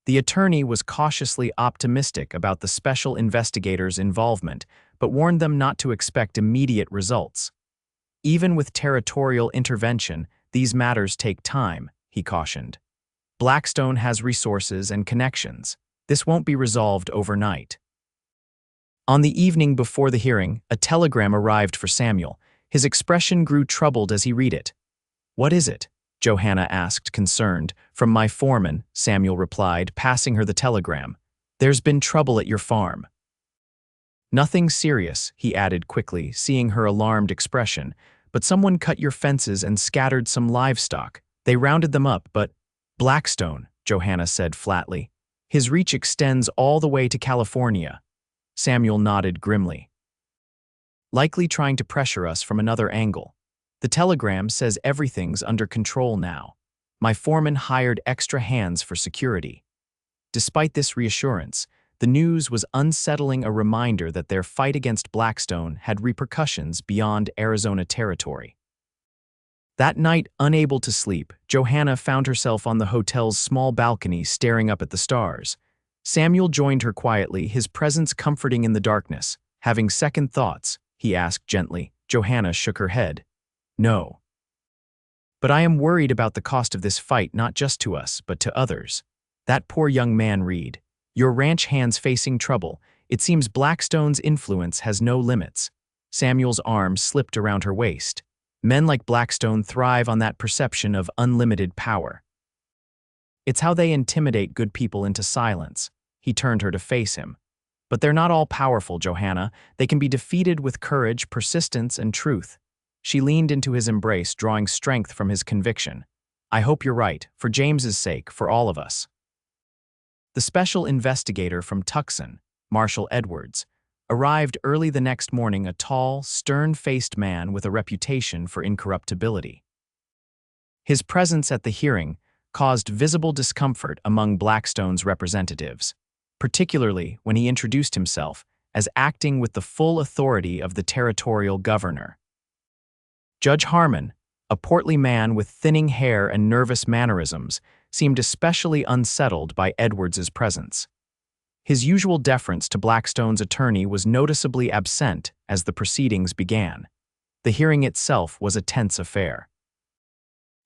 The attorney was cautiously optimistic about the special investigator's involvement, but warned them not to expect immediate results. Even with territorial intervention, these matters take time, he cautioned. Blackstone has resources and connections. This won't be resolved overnight. On the evening before the hearing, a telegram arrived for Samuel. His expression grew troubled as he read it. What is it? Johanna asked, concerned. From my foreman, Samuel replied, passing her the telegram. There's been trouble at your farm. Nothing serious, he added quickly, seeing her alarmed expression, but someone cut your fences and scattered some livestock. They rounded them up, but Blackstone, Johanna said flatly. His reach extends all the way to California. Samuel nodded grimly. Likely trying to pressure us from another angle. The telegram says everything's under control now. My foreman hired extra hands for security. Despite this reassurance, the news was unsettling, a reminder that their fight against Blackstone had repercussions beyond Arizona territory. That night, unable to sleep, Johanna found herself on the hotel's small balcony staring up at the stars. Samuel joined her quietly, his presence comforting in the darkness. Having second thoughts, he asked gently. Johanna shook her head. No. But I am worried about the cost of this fight, not just to us, but to others. That poor young man Reed. Your ranch hand's facing trouble. It seems Blackstone's influence has no limits. Samuel's arm slipped around her waist. Men like Blackstone thrive on that perception of unlimited power. It's how they intimidate good people into silence. He turned her to face him. But they're not all powerful, Johanna. They can be defeated with courage, persistence, and truth. She leaned into his embrace, drawing strength from his conviction. I hope you're right, for James's sake, for all of us. The special investigator from Tucson, Marshal Edwards, arrived early the next morning, a tall, stern-faced man with a reputation for incorruptibility. His presence at the hearing caused visible discomfort among Blackstone's representatives, particularly when he introduced himself as acting with the full authority of the territorial governor. Judge Harmon, a portly man with thinning hair and nervous mannerisms, seemed especially unsettled by Edwards's presence. His usual deference to Blackstone's attorney was noticeably absent as the proceedings began. The hearing itself was a tense affair.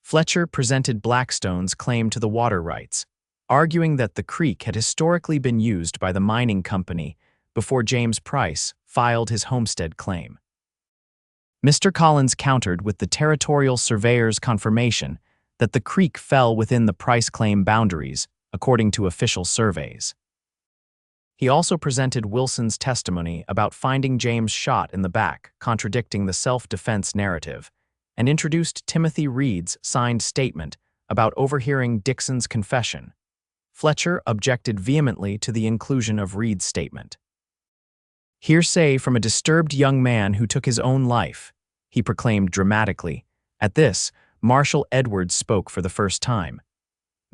Fletcher presented Blackstone's claim to the water rights, arguing that the creek had historically been used by the mining company before James Price filed his homestead claim. Mr. Collins countered with the territorial surveyor's confirmation that the creek fell within the Price claim boundaries, according to official surveys. He also presented Wilson's testimony about finding James shot in the back, contradicting the self-defense narrative, and introduced Timothy Reed's signed statement about overhearing Dixon's confession. Fletcher objected vehemently to the inclusion of Reed's statement. Hearsay from a disturbed young man who took his own life, he proclaimed dramatically. At this, Marshal Edwards spoke for the first time.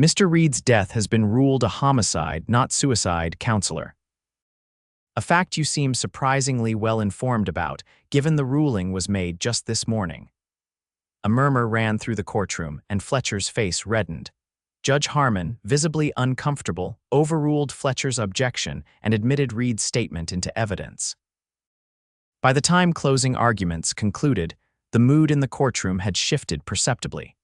Mr. Reed's death has been ruled a homicide, not suicide, Counselor. A fact you seem surprisingly well informed about, given the ruling was made just this morning. A murmur ran through the courtroom, and Fletcher's face reddened. Judge Harmon, visibly uncomfortable, overruled Fletcher's objection and admitted Reed's statement into evidence. By the time closing arguments concluded, The mood in the courtroom had shifted perceptibly.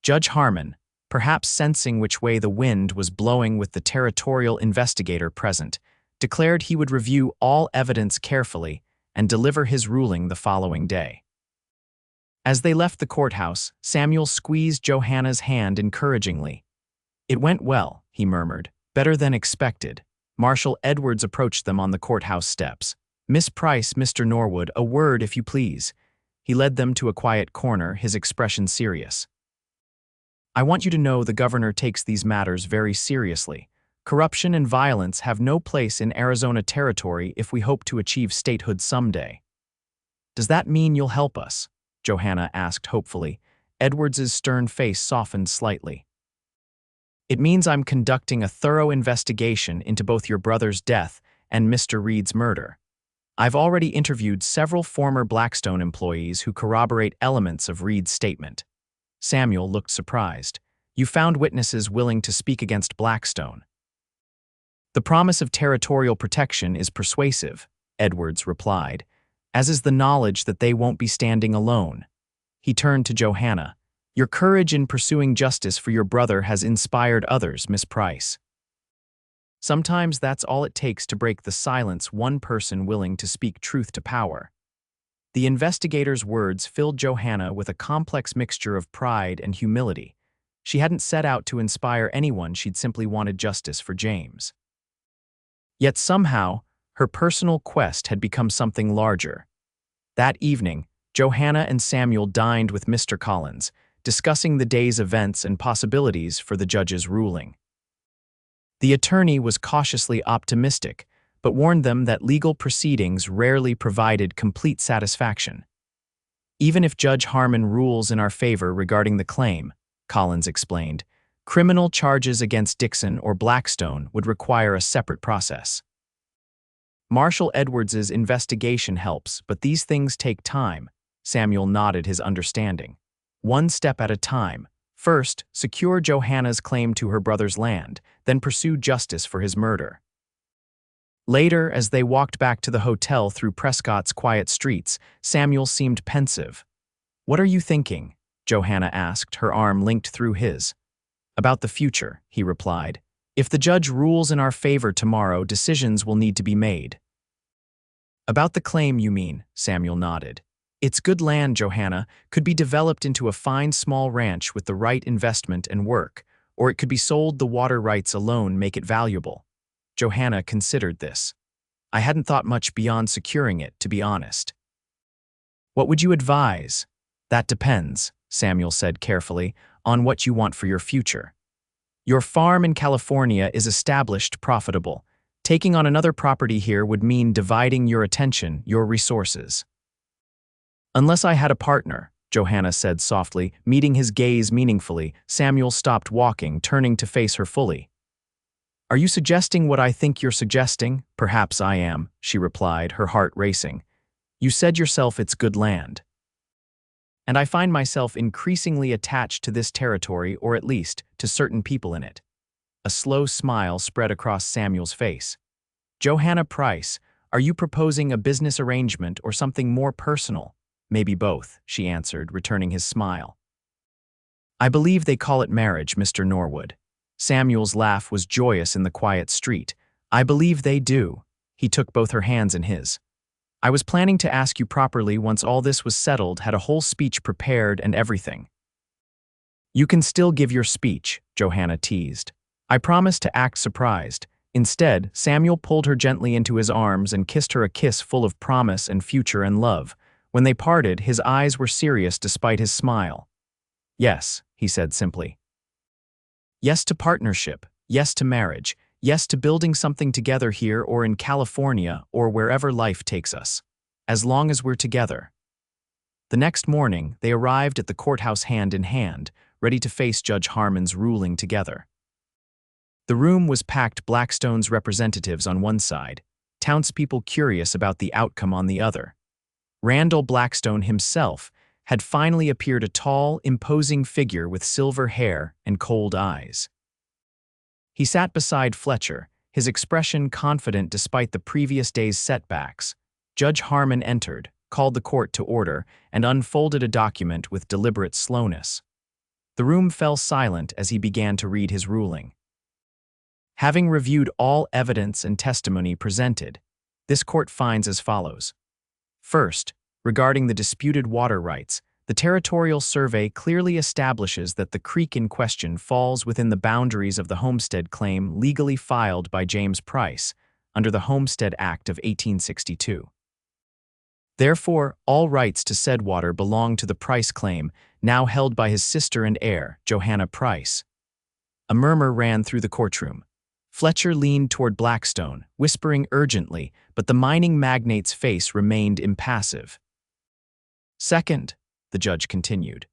Judge Harmon, perhaps sensing which way the wind was blowing with the territorial investigator present, declared he would review all evidence carefully and deliver his ruling the following day. As they left the courthouse, Samuel squeezed Johanna's hand encouragingly. "It went well," he murmured. "Better than expected." Marshal Edwards approached them on the courthouse steps. "Miss Price, Mr. Norwood, a word if you please." He led them to a quiet corner, his expression serious. "I want you to know the governor takes these matters very seriously. Corruption and violence have no place in Arizona territory if we hope to achieve statehood someday." "Does that mean you'll help us?" Johanna asked hopefully. Edwards's stern face softened slightly. "It means I'm conducting a thorough investigation into both your brother's death and Mr. Reed's murder. I've already interviewed several former Blackstone employees who corroborate elements of Reed's statement." Samuel looked surprised. "You found witnesses willing to speak against Blackstone?" "The promise of territorial protection is persuasive," Edwards replied, "as is the knowledge that they won't be standing alone." He turned to Johanna. "Your courage in pursuing justice for your brother has inspired others, Miss Price. Sometimes that's all it takes to break the silence one person willing to speak truth to power." The investigator's words filled Johanna with a complex mixture of pride and humility. She hadn't set out to inspire anyone, she'd simply wanted justice for James. Yet somehow, her personal quest had become something larger. That evening, Johanna and Samuel dined with Mr. Collins, discussing the day's events and possibilities for the judge's ruling. The attorney was cautiously optimistic, but warned them that legal proceedings rarely provided complete satisfaction. "Even if Judge Harmon rules in our favor regarding the claim," Collins explained, "criminal charges against Dixon or Blackstone would require a separate process. Marshal Edwards's investigation helps, but these things take time." Samuel nodded his understanding. "One step at a time. First, secure Johanna's claim to her brother's land, then pursue justice for his murder." Later, as they walked back to the hotel through Prescott's quiet streets, Samuel seemed pensive. "What are you thinking?" Johanna asked, her arm linked through his. "About the future," he replied. "If the judge rules in our favor tomorrow, decisions will need to be made." "About the claim, you mean?" Samuel nodded. "It's good land, Johanna, could be developed into a fine small ranch with the right investment and work, or it could be sold. The water rights alone make it valuable." Johanna considered this. "I hadn't thought much beyond securing it, to be honest." "What would you advise?" "That depends," Samuel said carefully, "on what you want for your future. Your farm in California is established, profitable. Taking on another property here would mean dividing your attention, your resources." "Unless I had a partner," Johanna said softly, meeting his gaze meaningfully. Samuel stopped walking, turning to face her fully. "Are you suggesting what I think you're suggesting?" "Perhaps I am," she replied, her heart racing. "You said yourself it's good land. And I find myself increasingly attached to this territory, or at least to certain people in it." A slow smile spread across Samuel's face. "Johanna Price, are you proposing a business arrangement or something more personal?" "Maybe both," she answered, returning his smile. "I believe they call it marriage, Mr. Norwood." Samuel's laugh was joyous in the quiet street. "I believe they do." He took both her hands in his. "I was planning to ask you properly once all this was settled, had a whole speech prepared and everything." "You can still give your speech," Johanna teased. "I promised to act surprised." Instead, Samuel pulled her gently into his arms and kissed her a kiss full of promise and future and love. When they parted, his eyes were serious despite his smile. "Yes," he said simply. "Yes to partnership, yes to marriage, yes to building something together here or in California or wherever life takes us. As long as we're together." The next morning, they arrived at the courthouse hand in hand, ready to face Judge Harmon's ruling together. The room was packed, Blackstone's representatives on one side, townspeople curious about the outcome on the other. Randall Blackstone himself had finally appeared, a tall, imposing figure with silver hair and cold eyes. He sat beside Fletcher, his expression confident despite the previous day's setbacks. Judge Harmon entered, called the court to order, and unfolded a document with deliberate slowness. The room fell silent as he began to read his ruling. Having reviewed all evidence and testimony presented, this court finds as follows. First, regarding the disputed water rights, the territorial survey clearly establishes that the creek in question falls within the boundaries of the homestead claim legally filed by James Price under the Homestead Act of 1862. Therefore, all rights to said water belong to the Price claim, now held by his sister and heir, Johanna Price. A murmur ran through the courtroom. Fletcher leaned toward Blackstone, whispering urgently, but the mining magnate's face remained impassive. Second, the judge continued,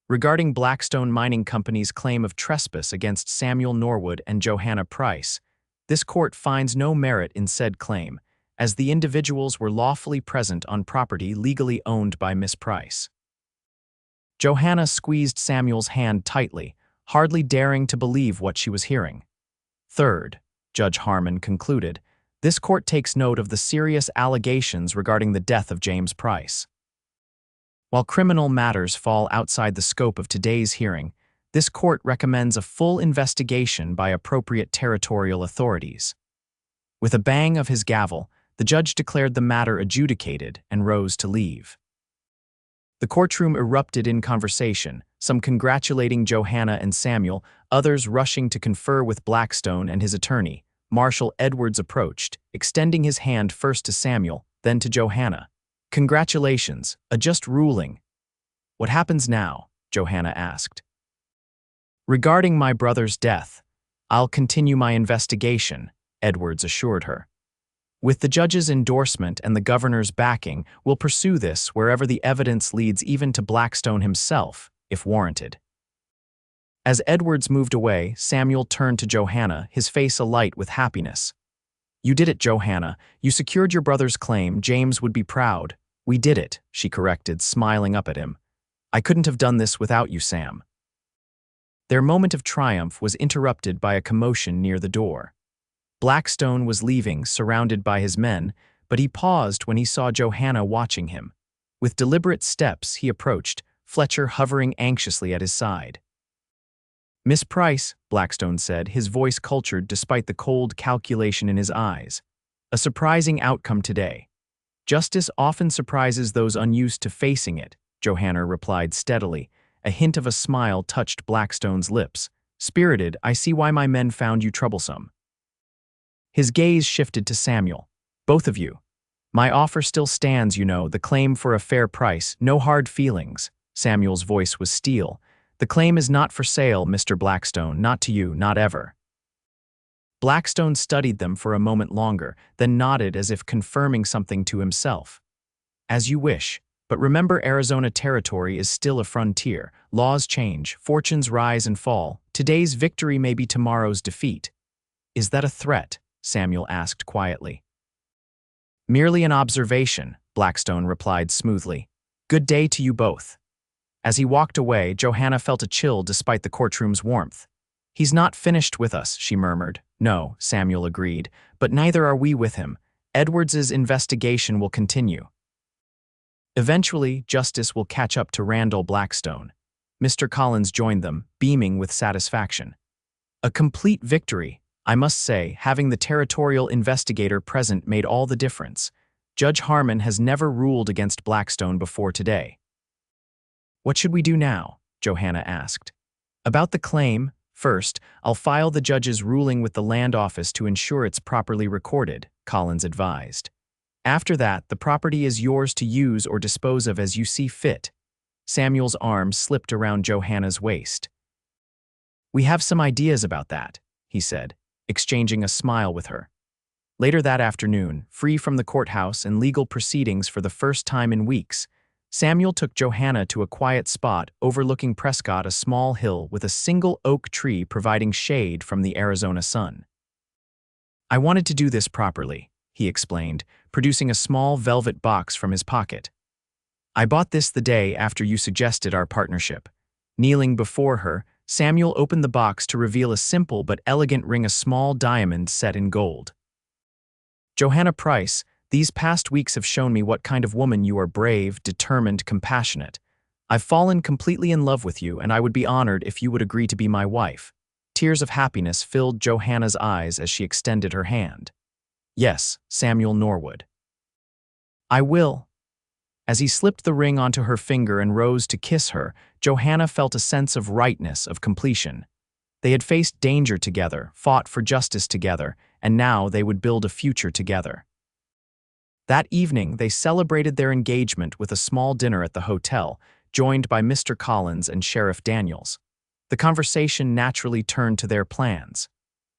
regarding Blackstone Mining Company's claim of trespass against Samuel Norwood and Johanna Price, this court finds no merit in said claim, as the individuals were lawfully present on property legally owned by Miss Price. Johanna squeezed Samuel's hand tightly, hardly daring to believe what she was hearing. Third, Judge Harmon concluded, this court takes note of the serious allegations regarding the death of James Price. While criminal matters fall outside the scope of today's hearing, this court recommends a full investigation by appropriate territorial authorities. With a bang of his gavel, the judge declared the matter adjudicated and rose to leave. The courtroom erupted in conversation, some congratulating Johanna and Samuel, others rushing to confer with Blackstone and his attorney. Marshal Edwards approached, extending his hand first to Samuel, then to Johanna. "Congratulations, a just ruling." "What happens now?" Johanna asked. "Regarding my brother's death, I'll continue my investigation," Edwards assured her. "With the judge's endorsement and the governor's backing, we'll pursue this wherever the evidence leads, even to Blackstone himself, if warranted." As Edwards moved away, Samuel turned to Johanna, his face alight with happiness. "You did it, Johanna. You secured your brother's claim. James would be proud." "We did it," she corrected, smiling up at him. "I couldn't have done this without you, Sam." Their moment of triumph was interrupted by a commotion near the door. Blackstone was leaving, surrounded by his men, but he paused when he saw Johanna watching him. With deliberate steps, he approached, Fletcher hovering anxiously at his side. "Miss Price," Blackstone said, his voice cultured despite the cold calculation in his eyes. "A surprising outcome today." "Justice often surprises those unused to facing it," Johanna replied steadily. A hint of a smile touched Blackstone's lips. "Spirited, I see why my men found you troublesome." His gaze shifted to Samuel. "Both of you. My offer still stands, you know, the claim for a fair price, no hard feelings." Samuel's voice was steel. "The claim is not for sale, Mr. Blackstone, not to you, not ever." Blackstone studied them for a moment longer, then nodded as if confirming something to himself. "As you wish, but remember Arizona territory is still a frontier. Laws change, fortunes rise and fall. Today's victory may be tomorrow's defeat." "Is that a threat?" Samuel asked quietly. "Merely an observation," Blackstone replied smoothly. "Good day to you both." As he walked away, Johanna felt a chill despite the courtroom's warmth. "He's not finished with us," she murmured. "No," Samuel agreed, "but neither are we with him. Edwards's investigation will continue. Eventually, justice will catch up to Randall Blackstone." Mr. Collins joined them, beaming with satisfaction. "A complete victory. I must say, having the territorial investigator present made all the difference. Judge Harmon has never ruled against Blackstone before today." "What should we do now?" Johanna asked. "About the claim, first, I'll file the judge's ruling with the land office to ensure it's properly recorded," Collins advised. "After that, the property is yours to use or dispose of as you see fit." Samuel's arm slipped around Johanna's waist. "We have some ideas about that," he said, exchanging a smile with her. Later that afternoon, free from the courthouse and legal proceedings for the first time in weeks, Samuel took Johanna to a quiet spot overlooking Prescott, a small hill with a single oak tree providing shade from the Arizona sun. "I wanted to do this properly," he explained, producing a small velvet box from his pocket. "I bought this the day after you suggested our partnership." Kneeling before her, Samuel opened the box to reveal a simple but elegant ring, a small diamond set in gold. Johanna Price, These past weeks have shown me what kind of woman you are: brave, determined, compassionate. I've fallen completely in love with you, and I would be honored if you would agree to be my wife." Tears of happiness filled Johanna's eyes as she extended her hand. "Yes, Samuel Norwood. I will." As he slipped the ring onto her finger and rose to kiss her, Johanna felt a sense of rightness, of completion. They had faced danger together, fought for justice together, and now they would build a future together. That evening, they celebrated their engagement with a small dinner at the hotel, joined by Mr. Collins and Sheriff Daniels. The conversation naturally turned to their plans.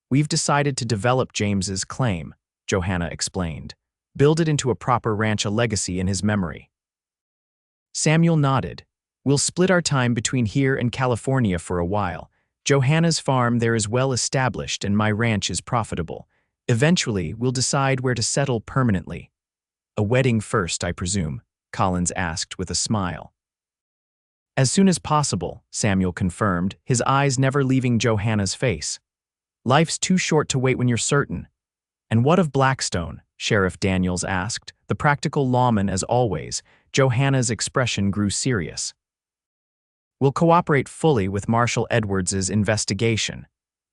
"We've decided to develop James's claim," Johanna explained. "Build it into a proper ranch, a legacy in his memory." Samuel nodded. "We'll split our time between here and California for a while. Johanna's farm there is well established and my ranch is profitable. Eventually, we'll decide where to settle permanently." "A wedding first, I presume?" Collins asked with a smile. "As soon as possible," Samuel confirmed, his eyes never leaving Johanna's face. "Life's too short to wait when you're certain." "And what of Blackstone?" Sheriff Daniels asked, the practical lawman as always. Johanna's expression grew serious. "We'll cooperate fully with Marshal Edwards's investigation.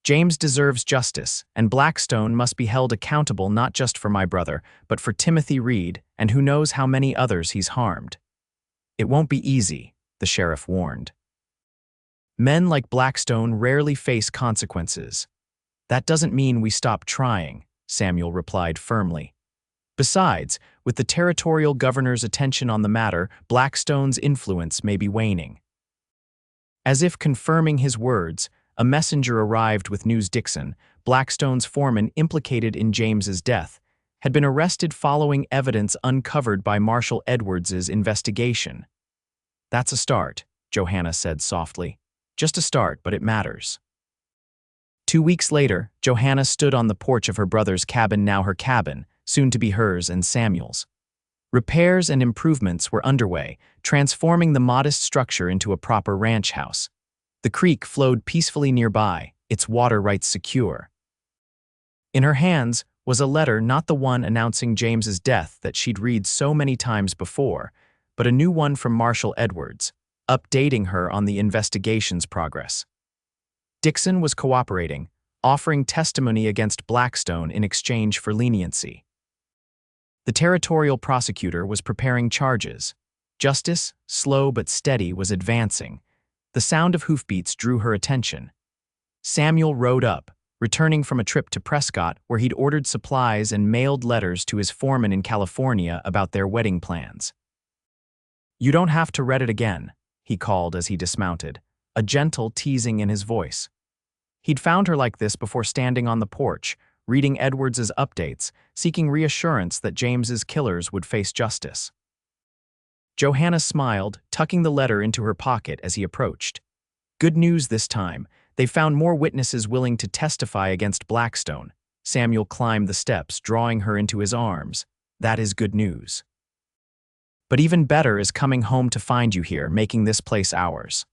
James deserves justice, and Blackstone must be held accountable not just for my brother, but for Timothy Reed and who knows how many others he's harmed." "It won't be easy," the sheriff warned. "Men like Blackstone rarely face consequences." "That doesn't mean we stop trying," Samuel replied firmly. "Besides, with the territorial governor's attention on the matter, Blackstone's influence may be waning." As if confirming his words, a messenger arrived with news. Dixon, Blackstone's foreman implicated in James's death, had been arrested following evidence uncovered by Marshal Edwards's investigation. "That's a start," Johanna said softly. "Just a start, but it matters." 2 weeks later, Johanna stood on the porch of her brother's cabin, now her cabin, soon to be hers and Samuel's. Repairs and improvements were underway, transforming the modest structure into a proper ranch house. The creek flowed peacefully nearby, its water rights secure. In her hands was a letter, not the one announcing James's death that she'd read so many times before, but a new one from Marshal Edwards, updating her on the investigation's progress. Dixon was cooperating, offering testimony against Blackstone in exchange for leniency. The territorial prosecutor was preparing charges. Justice, slow but steady, was advancing. The sound of hoofbeats drew her attention. Samuel rode up, returning from a trip to Prescott where he'd ordered supplies and mailed letters to his foreman in California about their wedding plans. "You don't have to read it again," he called as he dismounted, a gentle teasing in his voice. He'd found her like this before, standing on the porch, reading Edwards's updates, seeking reassurance that James's killers would face justice. Johanna smiled, tucking the letter into her pocket as he approached. "Good news this time. They found more witnesses willing to testify against Blackstone." Samuel climbed the steps, drawing her into his arms. "That is good news. But even better is coming home to find you here, making this place ours."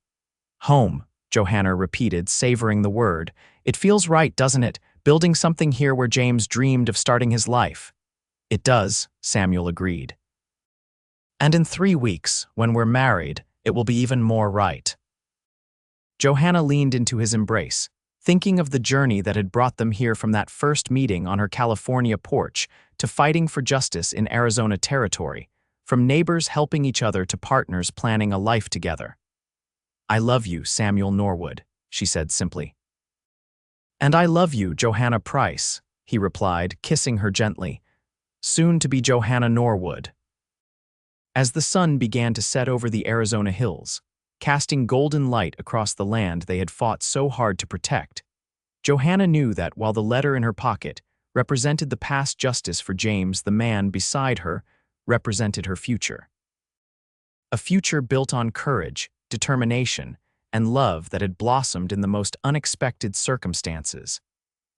"Home," Johanna repeated, savoring the word. "It feels right, doesn't it? Building something here where James dreamed of starting his life." "It does," Samuel agreed. "And in 3 weeks, when we're married, it will be even more right." Johanna leaned into his embrace, thinking of the journey that had brought them here, from that first meeting on her California porch to fighting for justice in Arizona territory, from neighbors helping each other to partners planning a life together. "I love you, Samuel Norwood," she said simply. "And I love you, Johanna Price," he replied, kissing her gently. "Soon to be Johanna Norwood." As the sun began to set over the Arizona hills, casting golden light across the land they had fought so hard to protect, Johanna knew that while the letter in her pocket represented the past justice for James, the man beside her represented her future. A future built on courage, determination, and love that had blossomed in the most unexpected circumstances.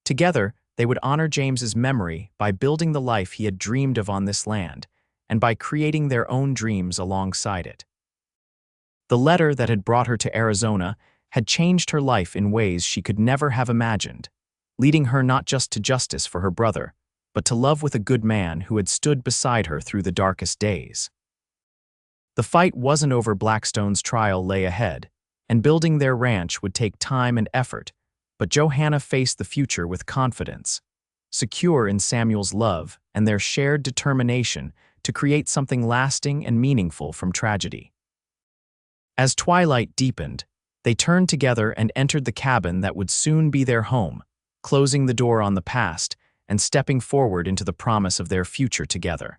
Together, they would honor James's memory by building the life he had dreamed of on this land, and by creating their own dreams alongside it. The letter that had brought her to Arizona had changed her life in ways she could never have imagined, leading her not just to justice for her brother, but to love with a good man who had stood beside her through the darkest days. The fight wasn't over. Blackstone's trial lay ahead, and building their ranch would take time and effort, but Johanna faced the future with confidence, secure in Samuel's love and their shared determination to create something lasting and meaningful from tragedy. As twilight deepened, they turned together and entered the cabin that would soon be their home, closing the door on the past and stepping forward into the promise of their future together.